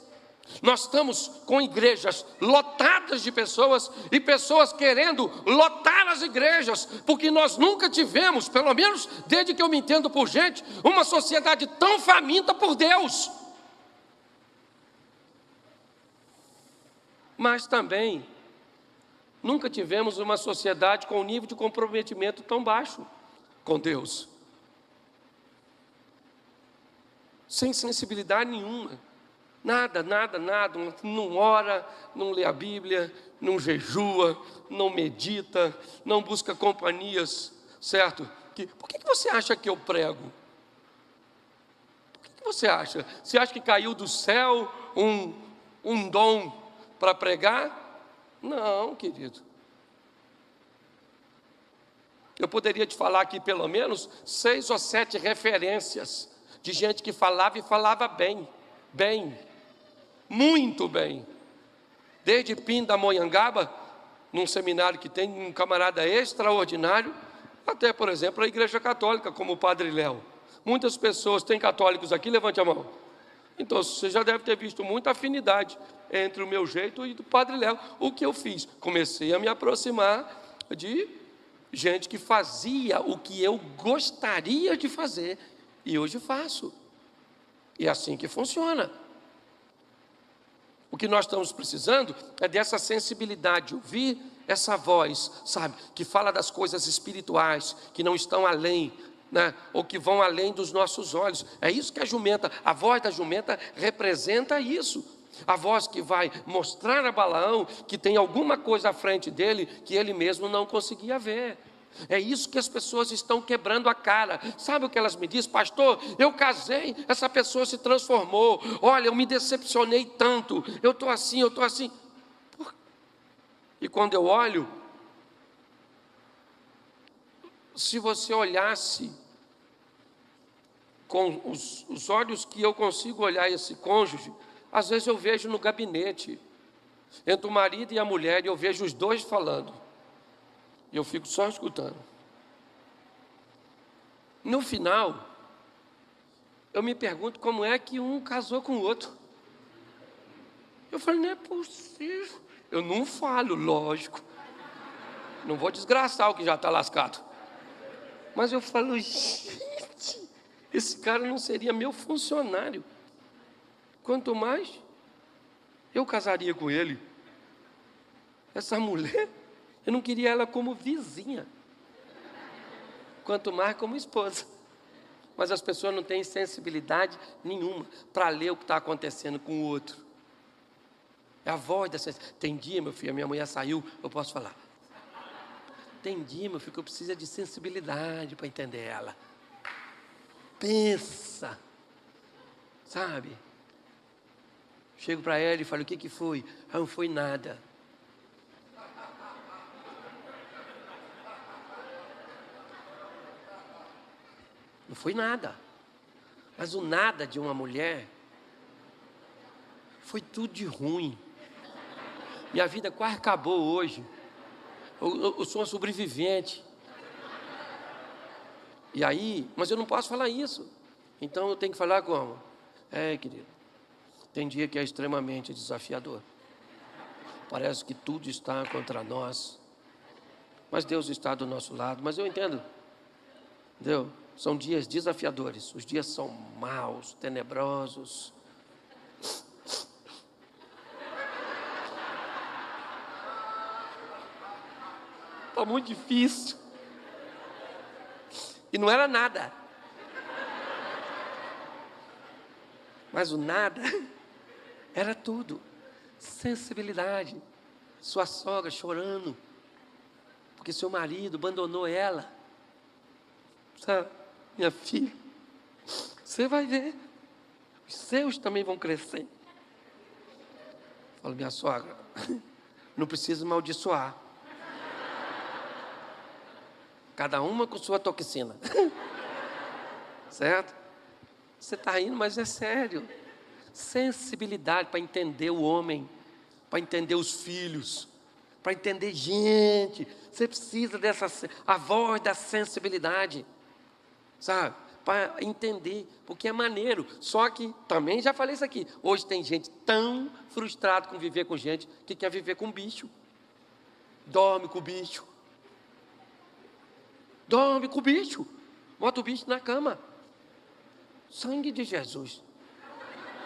Nós estamos com igrejas lotadas de pessoas e pessoas querendo lotar as igrejas, porque nós nunca tivemos, pelo menos desde que eu me entendo por gente, uma sociedade tão faminta por Deus. Mas também nunca tivemos uma sociedade com um nível de comprometimento tão baixo com Deus. Sem sensibilidade nenhuma. Nada, não ora, não lê a Bíblia, não jejua, não medita, não busca companhias, certo? Por que você acha que eu prego? Por que você acha? Você acha que caiu do céu um dom para pregar? Não, querido. Eu poderia te falar aqui pelo menos 6 ou 7 referências de gente que falava e falava bem, muito bem. Desde Pindamonhangaba, num seminário que tem um camarada extraordinário, até, por exemplo, a Igreja Católica, como o Padre Léo. Muitas pessoas, tem católicos aqui, levante a mão. Então, você já deve ter visto muita afinidade entre o meu jeito e do Padre Léo. O que eu fiz? Comecei a me aproximar de gente que fazia o que eu gostaria de fazer, e hoje faço. E é assim que funciona. O que nós estamos precisando é dessa sensibilidade, ouvir essa voz, sabe, que fala das coisas espirituais, que não estão além, né, ou que vão além dos nossos olhos. É isso que a jumenta, a voz da jumenta representa isso. A voz que vai mostrar a Balaão que tem alguma coisa à frente dele que ele mesmo não conseguia ver. É isso que as pessoas estão quebrando a cara. Sabe o que elas me dizem? Pastor, eu casei, essa pessoa se transformou. Olha, eu me decepcionei tanto. Eu estou assim. E quando eu olho, se você olhasse com os olhos que eu consigo olhar esse cônjuge, às vezes eu vejo no gabinete, entre o marido e a mulher, e eu vejo os dois falando. E eu fico só escutando. No final, eu me pergunto como é que um casou com o outro. Eu falei, não é possível. Eu não falo, lógico. Não vou desgraçar o que já está lascado. Mas eu falo, gente, esse cara não seria meu funcionário. Quanto mais eu casaria com ele. Essa mulher, eu não queria ela como vizinha. Quanto mais como esposa. Mas as pessoas não têm sensibilidade nenhuma para ler o que está acontecendo com o outro. É a voz da sensibilidade. Tem dia, meu filho, a minha mulher saiu, eu posso falar. Tem dia, meu filho, que eu preciso de sensibilidade para entender ela. Pensa. Sabe? Chego para ela e falo, o que foi? Ah, não foi nada. Não foi nada. Mas o nada de uma mulher foi tudo de ruim. Minha vida quase acabou hoje. Eu sou uma sobrevivente. E aí, mas eu não posso falar isso. Então eu tenho que falar como? Querido, tem dia que é extremamente desafiador. Parece que tudo está contra nós. Mas Deus está do nosso lado. Mas eu entendo. Entendeu? São dias desafiadores. Os dias são maus, tenebrosos. Está muito difícil. E não era nada. Mas o nada era tudo. Sensibilidade. Sua sogra chorando porque seu marido abandonou ela. Sabe, minha filha, você vai ver. Os seus também vão crescer. Falo, minha sogra, não precisa amaldiçoar. Cada uma com sua toxina. Certo? Você está rindo, mas é sério. Sensibilidade para entender o homem, para entender os filhos, para entender gente. Você precisa a voz da sensibilidade, sabe? Para entender, porque é maneiro. Só que, também já falei isso aqui, hoje tem gente tão frustrada com viver com gente, que quer viver com bicho. Dorme com o bicho. Dorme com o bicho. Bota o bicho na cama. Sangue de Jesus.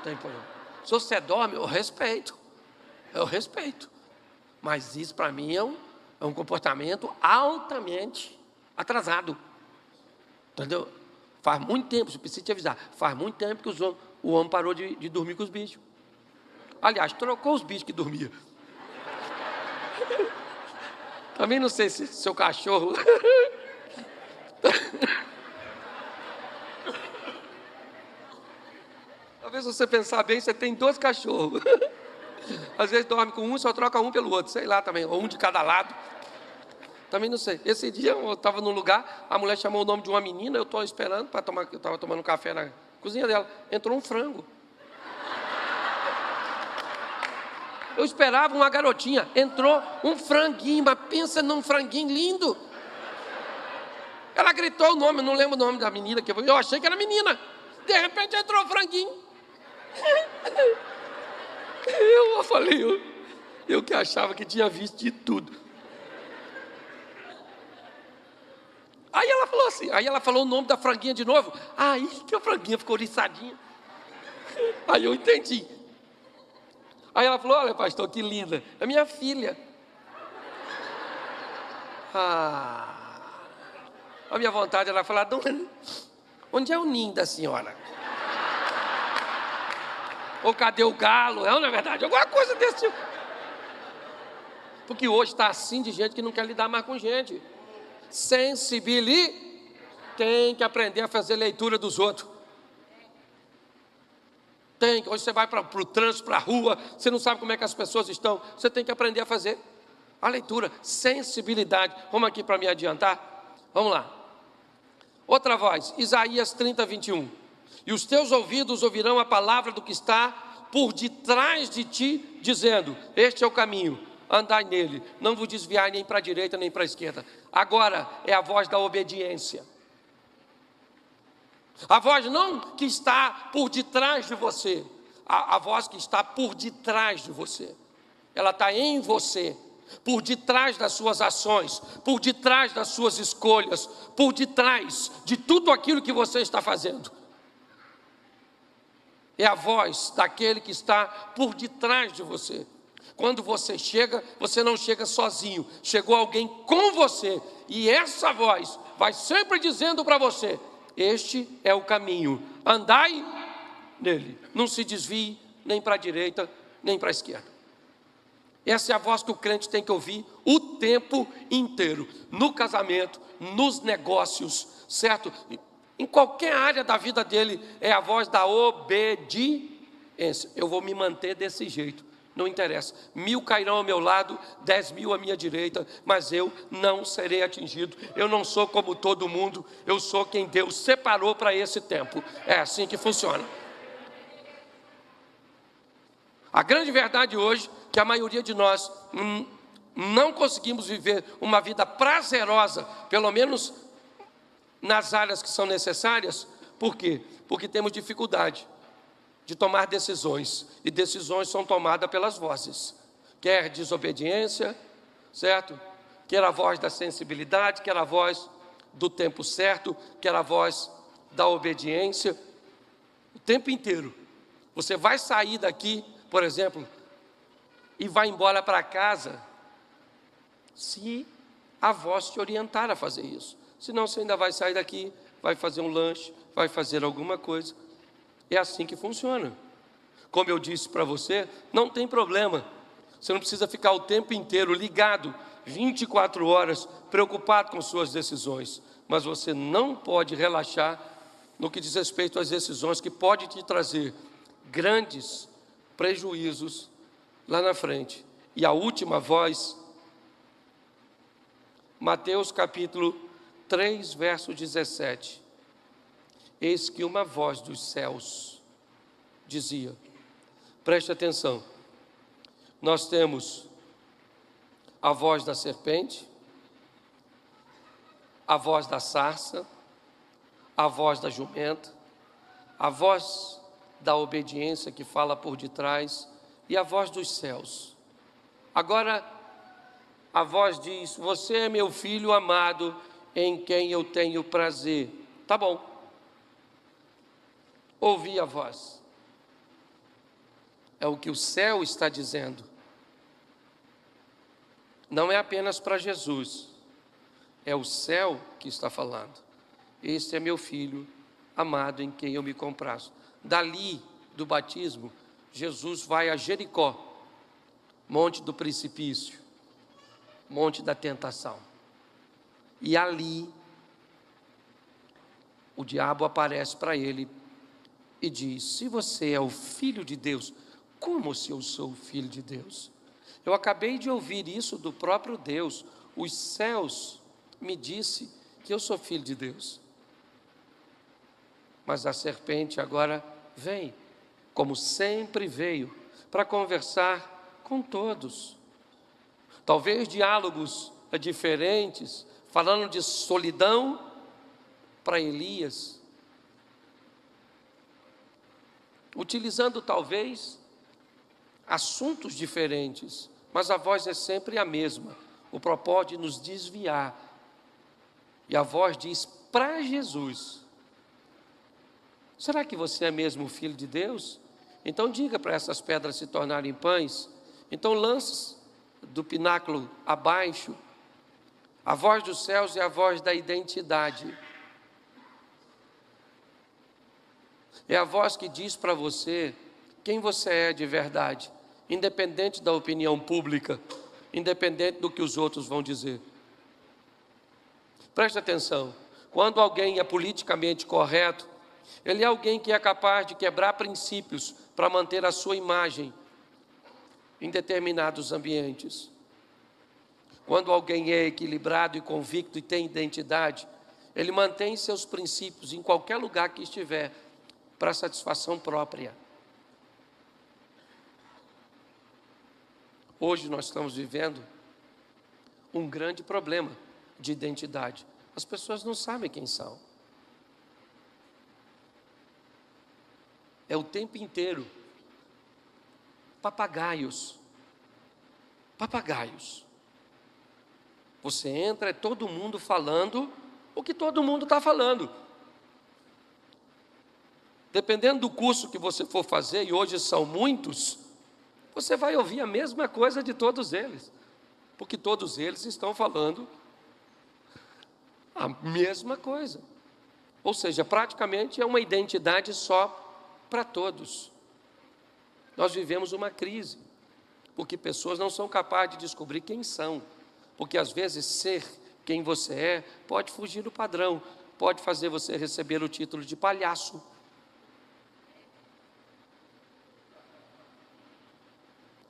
Tem problema. Se você dorme, eu respeito. Mas isso para mim é um comportamento altamente atrasado. Entendeu? Faz muito tempo, eu preciso te avisar, faz muito tempo que o homem parou de dormir com os bichos. Aliás, trocou os bichos que dormiam. Também não sei se seu cachorro... Talvez você pensar bem, você tem 2 cachorros. Às vezes dorme com um, só troca um pelo outro, sei lá também, ou um de cada lado. Também não sei. Esse dia eu estava num lugar, a mulher chamou o nome de uma menina, eu estou esperando para tomar, eu estava tomando café cozinha dela, entrou um frango. Eu esperava uma garotinha, entrou um franguinho, mas pensa num franguinho lindo. Ela gritou o nome, eu não lembro o nome da menina, que eu achei que era menina. De repente entrou um franguinho. Eu falei, eu que achava que tinha visto de tudo. Aí ela falou assim, aí ela falou o nome da franguinha de novo. Aí que a franguinha ficou oriçadinha. Aí eu entendi. Aí ela falou, olha pastor, que linda. É minha filha. A minha vontade era falar, onde é o ninho da senhora? Ou cadê o galo? Não é verdade? Alguma coisa desse tipo. Porque hoje está assim de gente que não quer lidar mais com gente. Tem que aprender a fazer leitura dos outros. Hoje você vai para o trânsito, para a rua, você não sabe como é que as pessoas estão. Você tem que aprender a fazer a leitura, sensibilidade. Vamos aqui para me adiantar? Vamos lá. Outra voz, Isaías 30, 21. E os teus ouvidos ouvirão a palavra do que está por detrás de ti, dizendo, este é o caminho, andai nele, não vos desviai nem para a direita nem para a esquerda. Agora é a voz da obediência. A voz não que está por detrás de você, a voz que está por detrás de você. Ela está em você, por detrás das suas ações, por detrás das suas escolhas, por detrás de tudo aquilo que você está fazendo. É a voz daquele que está por detrás de você. Quando você chega, você não chega sozinho, chegou alguém com você, e essa voz vai sempre dizendo para você, este é o caminho, andai nele, não se desvie nem para a direita, nem para a esquerda. Essa é a voz que o crente tem que ouvir o tempo inteiro, no casamento, nos negócios, certo? Em qualquer área da vida dele, é a voz da obediência. Eu vou me manter desse jeito, não interessa. 1000 cairão ao meu lado, 10.000 à minha direita, mas eu não serei atingido. Eu não sou como todo mundo, eu sou quem Deus separou para esse tempo. É assim que funciona. A grande verdade hoje, que a maioria de nós não conseguimos viver uma vida prazerosa, pelo menos nas áreas que são necessárias. Por quê? Porque temos dificuldade de tomar decisões, e decisões são tomadas pelas vozes, quer desobediência, certo? Quer a voz da sensibilidade, quer a voz do tempo certo, quer a voz da obediência, o tempo inteiro. Você vai sair daqui, por exemplo, e vai embora para casa, se a voz te orientar a fazer isso. Senão você ainda vai sair daqui, vai fazer um lanche, vai fazer alguma coisa. É assim que funciona. Como eu disse para você, não tem problema. Você não precisa ficar o tempo inteiro ligado, 24 horas, preocupado com suas decisões. Mas você não pode relaxar no que diz respeito às decisões que pode te trazer grandes prejuízos lá na frente. E a última voz, Mateus capítulo 3, verso 17. Eis que uma voz dos céus dizia, preste atenção, nós temos a voz da serpente, a voz da sarça, a voz da jumenta, a voz da obediência que fala por detrás e a voz dos céus. Agora, a voz diz, você é meu filho amado, em quem eu tenho prazer. Tá bom. Ouvi a voz. É o que o céu está dizendo. Não é apenas para Jesus. É o céu que está falando. Este é meu filho amado em quem eu me comprazo. Dali do batismo, Jesus vai a Jericó, monte do precipício, monte da tentação. E ali, o diabo aparece para ele e diz, se você é o filho de Deus, como se eu sou o filho de Deus? Eu acabei de ouvir isso do próprio Deus, os céus me disse que eu sou filho de Deus. Mas a serpente agora vem, como sempre veio, para conversar com todos. Talvez diálogos diferentes, falando de solidão para Elias, utilizando talvez assuntos diferentes, mas a voz é sempre a mesma, o propósito de nos desviar. E a voz diz para Jesus: será que você é mesmo o Filho de Deus? Então diga para essas pedras se tornarem pães. Então lance do pináculo abaixo. A voz dos céus é a voz da identidade. É a voz que diz para você quem você é de verdade, independente da opinião pública, independente do que os outros vão dizer. Preste atenção, quando alguém é politicamente correto, ele é alguém que é capaz de quebrar princípios para manter a sua imagem em determinados ambientes. Quando alguém é equilibrado e convicto e tem identidade, ele mantém seus princípios em qualquer lugar que estiver, para satisfação própria. Hoje nós estamos vivendo um grande problema de identidade. As pessoas não sabem quem são. É o tempo inteiro papagaios. Papagaios. Você entra, é todo mundo falando o que todo mundo está falando. Dependendo do curso que você for fazer, e hoje são muitos, você vai ouvir a mesma coisa de todos eles, porque todos eles estão falando a mesma coisa. Ou seja, praticamente é uma identidade só para todos. Nós vivemos uma crise, porque pessoas não são capazes de descobrir quem são, porque às vezes ser quem você é pode fugir do padrão, pode fazer você receber o título de palhaço.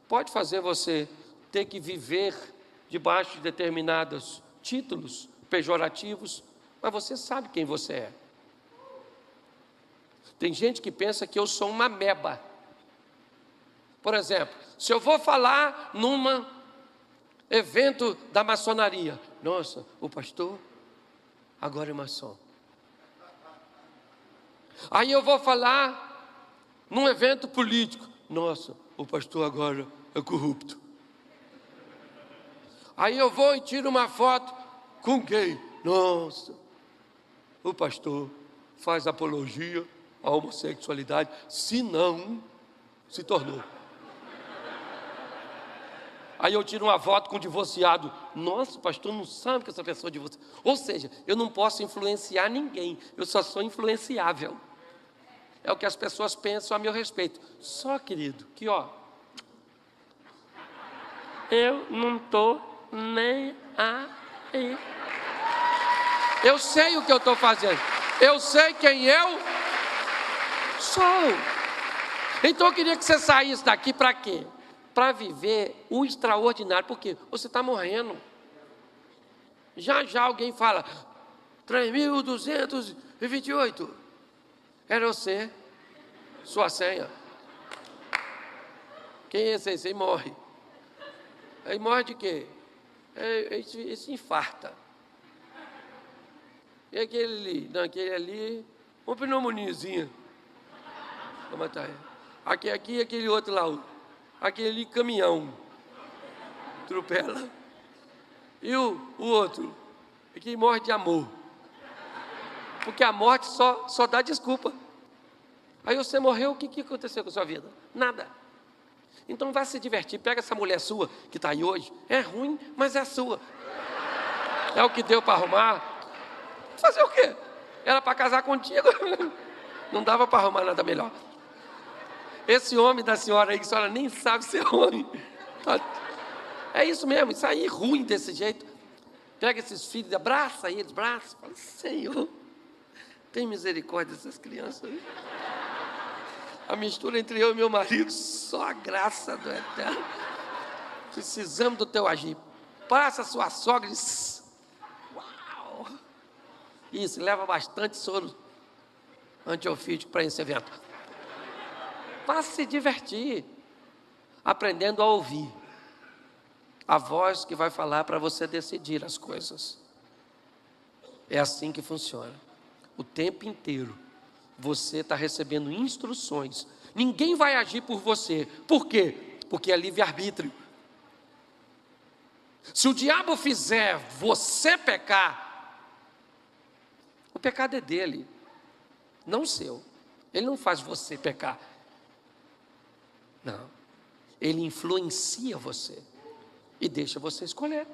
Pode fazer você ter que viver debaixo de determinados títulos pejorativos, mas você sabe quem você é. Tem gente que pensa que eu sou uma ameba. Por exemplo, se eu vou falar num evento da maçonaria, nossa, o pastor agora é maçom. Aí eu vou falar num evento político, nossa, o pastor agora é corrupto. Aí eu vou e tiro uma foto com gay. Nossa, o pastor faz apologia à homossexualidade, se não se tornou. Aí eu tiro uma foto com divorciado. Nossa, o pastor não sabe que essa pessoa é divorciada. Ou seja, eu não posso influenciar ninguém, eu só sou influenciável. É o que as pessoas pensam a meu respeito. Só, querido, que eu não estou nem aí. Eu sei o que eu estou fazendo. Eu sei quem eu sou. Então eu queria que você saísse daqui para quê? Para viver o extraordinário. Porque você está morrendo. Já alguém fala 3.228. Era você. Sua senha. Quem é esse aí? Você morre. Aí morre de quê? Esse infarta. E aquele ali? Não, aquele ali, uma pneumoniazinha. Vou matar ele. Aqui, aquele outro lá. Aquele ali, caminhão. Atropela. E o outro? Aquele morre de amor. Porque a morte só dá desculpa. Aí você morreu, o que aconteceu com a sua vida? Nada. Então vai se divertir, pega essa mulher sua que está aí hoje, é ruim, mas é sua. É o que deu para arrumar. Fazer o quê? Era para casar contigo. Não dava para arrumar nada melhor. Esse homem da senhora aí, que a senhora nem sabe ser homem. É isso mesmo, isso aí ruim desse jeito. Pega esses filhos, abraça eles, abraça. Fala, Senhor, tem misericórdia dessas crianças. A mistura entre eu e meu marido, só a graça do Eterno. Precisamos do teu agir. Passa a sua sogra e... Uau! Isso, leva bastante soro. antiofídico para esse evento. Vá se divertir, aprendendo a ouvir a voz que vai falar para você decidir as coisas. É assim que funciona. O tempo inteiro você está recebendo instruções. Ninguém vai agir por você. Por quê? Porque é livre-arbítrio. Se o diabo fizer você pecar, o pecado é dele, não seu. Ele não faz você pecar. Não. Ele influencia você e deixa você escolher.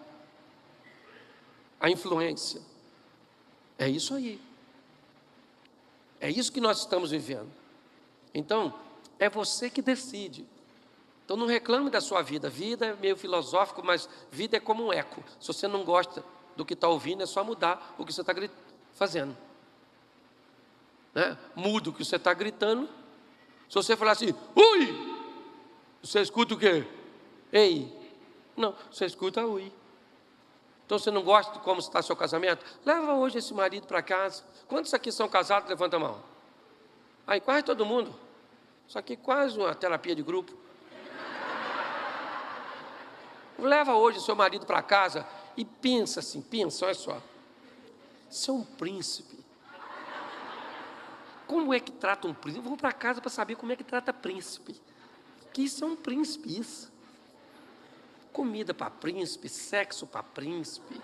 A influência. É isso aí. É isso que nós estamos vivendo. Então, é você que decide. Então não reclame da sua vida. Vida é meio filosófico, mas vida é como um eco. Se você não gosta do que está ouvindo, é só mudar o que você está fazendo. Né? Muda o que você está gritando. Se você falar assim, ui, você escuta o quê? Ei. Não, você escuta ui. Então você não gosta de como está seu casamento? Leva hoje esse marido para casa. Quantos aqui são casados? Levanta a mão. Aí quase todo mundo. Isso aqui é quase uma terapia de grupo. Leva hoje seu marido para casa e pensa assim, olha só. Você é um príncipe. Como é que trata um príncipe? Eu vou para casa para saber como é que trata príncipe. Que isso é um príncipe, isso. Comida para príncipe, sexo para príncipe,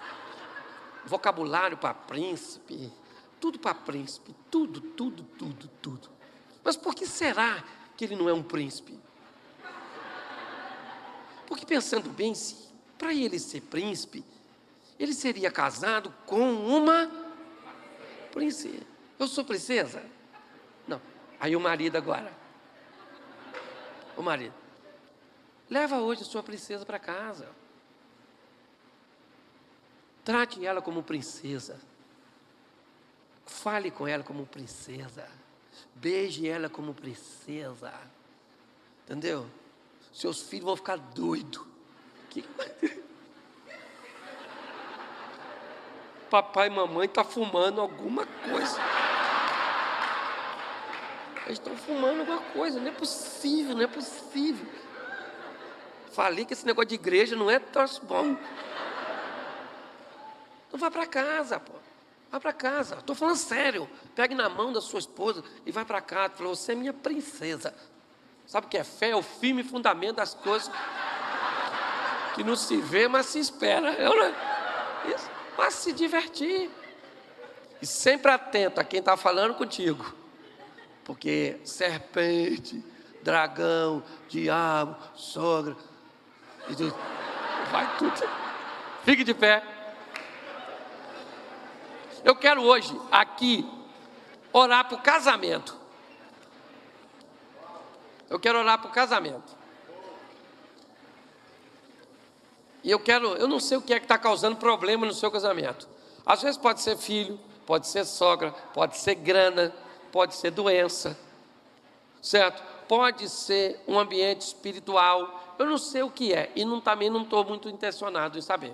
vocabulário para príncipe, tudo para príncipe, tudo. Mas por que será que ele não é um príncipe? Porque pensando bem, para ele ser príncipe, ele seria casado com uma princesa. Eu sou princesa? Não. Aí o marido agora. O marido. Leva hoje a sua princesa para casa. Trate ela como princesa. Fale com ela como princesa. Beije ela como princesa. Entendeu? Seus filhos vão ficar doidos. Papai e mamãe estão fumando alguma coisa. Eles estão fumando alguma coisa. Não é possível, não é possível. Falei que esse negócio de igreja não é troço bom. Então vá para casa, pô. Vá para casa. Estou falando sério. Pegue na mão da sua esposa e vai para casa. Fala, você é minha princesa. Sabe o que é fé? É o firme fundamento das coisas que não se vê, mas se espera. Isso. Mas se divertir. E sempre atento a quem está falando contigo. Porque serpente, dragão, diabo, sogra, vai tudo. Fique de pé. Eu quero hoje, aqui, orar para o casamento. Eu quero orar para o casamento. E eu não sei o que é que está causando problema no seu casamento. Às vezes pode ser filho, pode ser sogra, pode ser grana, pode ser doença, certo? Pode ser um ambiente espiritual. Eu não sei o que é. E também não estou muito intencionado em saber.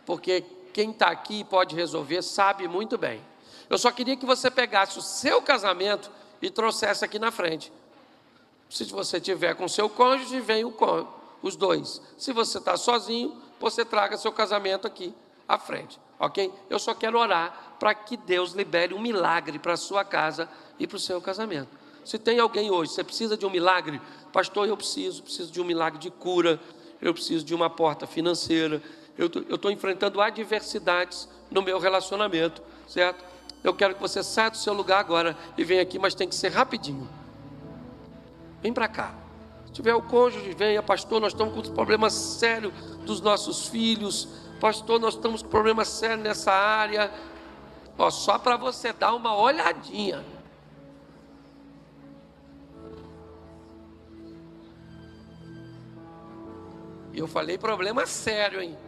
Porque quem está aqui pode resolver, sabe muito bem. Eu só queria que você pegasse o seu casamento e trouxesse aqui na frente. Se você tiver com seu cônjuge, vem os dois. Se você está sozinho, você traga seu casamento aqui à frente, ok? Eu só quero orar para que Deus libere um milagre para a sua casa e para o seu casamento. Se tem alguém hoje, você precisa de um milagre? Pastor, eu preciso de um milagre de cura, eu preciso de uma porta financeira, eu estou enfrentando adversidades no meu relacionamento, certo? Eu quero que você saia do seu lugar agora e venha aqui, mas tem que ser rapidinho. Vem para cá. Se tiver o cônjuge, venha. Pastor, nós estamos com problemas sérios dos nossos filhos. Pastor, nós estamos com problemas sérios nessa área. Ó, só para você dar uma olhadinha. E eu falei problema sério, hein?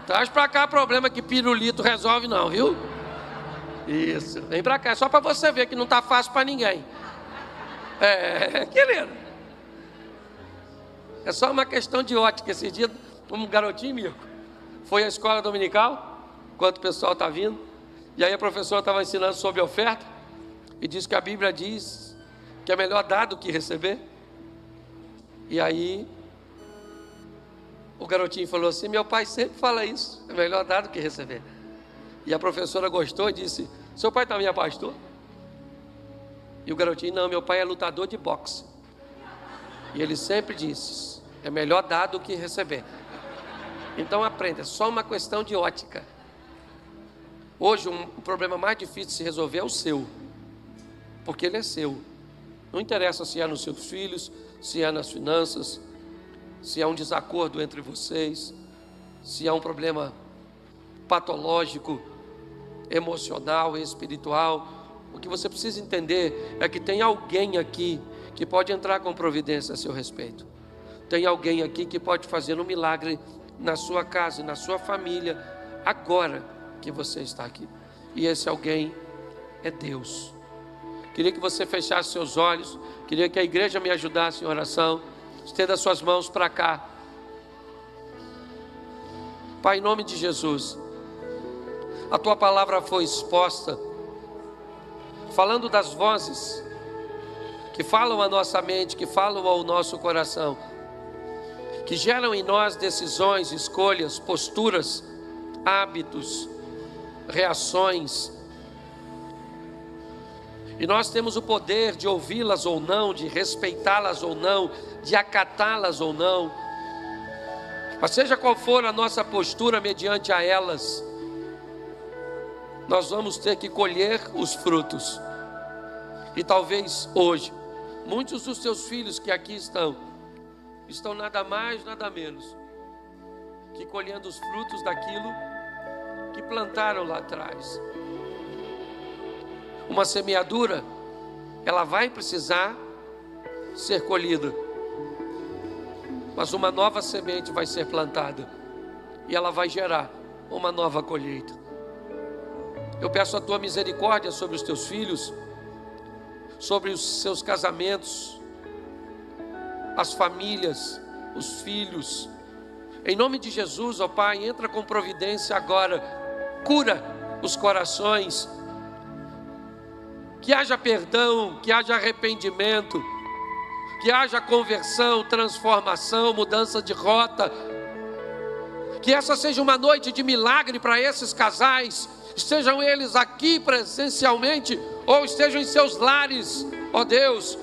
Traz para cá problema que pirulito resolve não, viu? Isso, vem para cá, só para você ver que não está fácil para ninguém. Querido. É só uma questão de ótica. Esse dia, um garotinho, Mirko, foi à escola dominical, enquanto o pessoal está vindo, E aí a professora estava ensinando sobre oferta e disse que a Bíblia diz que é melhor dar do que receber. E aí o garotinho falou assim: meu pai sempre fala isso, é melhor dar do que receber. E a professora gostou e disse: seu pai também é pastor? E o garotinho: não, meu pai é lutador de boxe. E ele sempre disse: é melhor dar do que receber. Então aprenda, é só uma questão de ótica. Hoje o problema mais difícil de se resolver é o seu, porque ele é seu. Não interessa se é nos seus filhos, se é nas finanças, se é um desacordo entre vocês, se é um problema patológico, emocional, espiritual. O que você precisa entender é que tem alguém aqui que pode entrar com providência a seu respeito. Tem alguém aqui que pode fazer um milagre na sua casa, na sua família, agora que você está aqui. E esse alguém é Deus. Queria que você fechasse seus olhos. Queria que a igreja me ajudasse em oração. Estenda suas mãos para cá. Pai, em nome de Jesus, a tua palavra foi exposta, falando das vozes que falam à nossa mente, que falam ao nosso coração, que geram em nós decisões, escolhas, posturas, hábitos, reações. E nós temos o poder de ouvi-las ou não, de respeitá-las ou não, de acatá-las ou não. Mas seja qual for a nossa postura mediante a elas, nós vamos ter que colher os frutos. E talvez hoje, muitos dos teus filhos que aqui estão nada mais, nada menos que colhendo os frutos daquilo que plantaram lá atrás. Uma semeadura, ela vai precisar ser colhida, mas uma nova semente vai ser plantada e ela vai gerar uma nova colheita. Eu peço a tua misericórdia sobre os teus filhos, sobre os seus casamentos, as famílias, os filhos. Em nome de Jesus, ó Pai, entra com providência agora, cura os corações, que haja perdão, que haja arrependimento, que haja conversão, transformação, mudança de rota. Que essa seja uma noite de milagre para esses casais, estejam eles aqui presencialmente ou estejam em seus lares, ó Deus.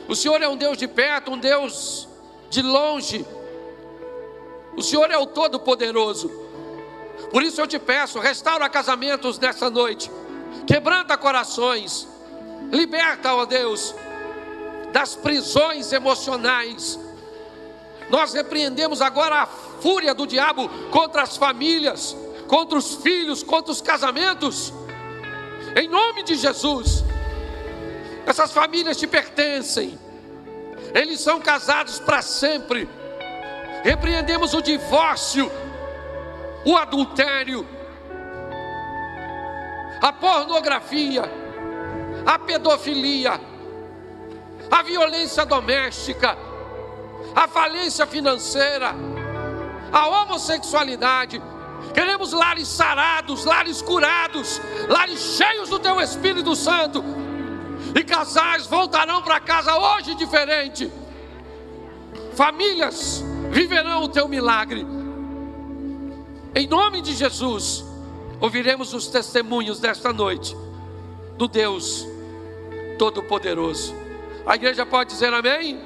O Senhor é um Deus de perto, um Deus de longe. O Senhor é o Todo-Poderoso. Por isso eu te peço, restaura casamentos nessa noite, quebranta corações, liberta, ó Deus, das prisões emocionais. Nós repreendemos agora a fúria do diabo contra as famílias, contra os filhos, contra os casamentos, em nome de Jesus. Essas famílias te pertencem, eles são casados para sempre. Repreendemos o divórcio, o adultério, a pornografia, a pedofilia, a violência doméstica, a falência financeira, a homossexualidade. Queremos lares sarados, lares curados, lares cheios do teu Espírito Santo. E casais voltarão para casa hoje diferente. Famílias viverão o teu milagre. Em nome de Jesus, ouviremos os testemunhos desta noite do Deus Todo-Poderoso. A igreja pode dizer amém?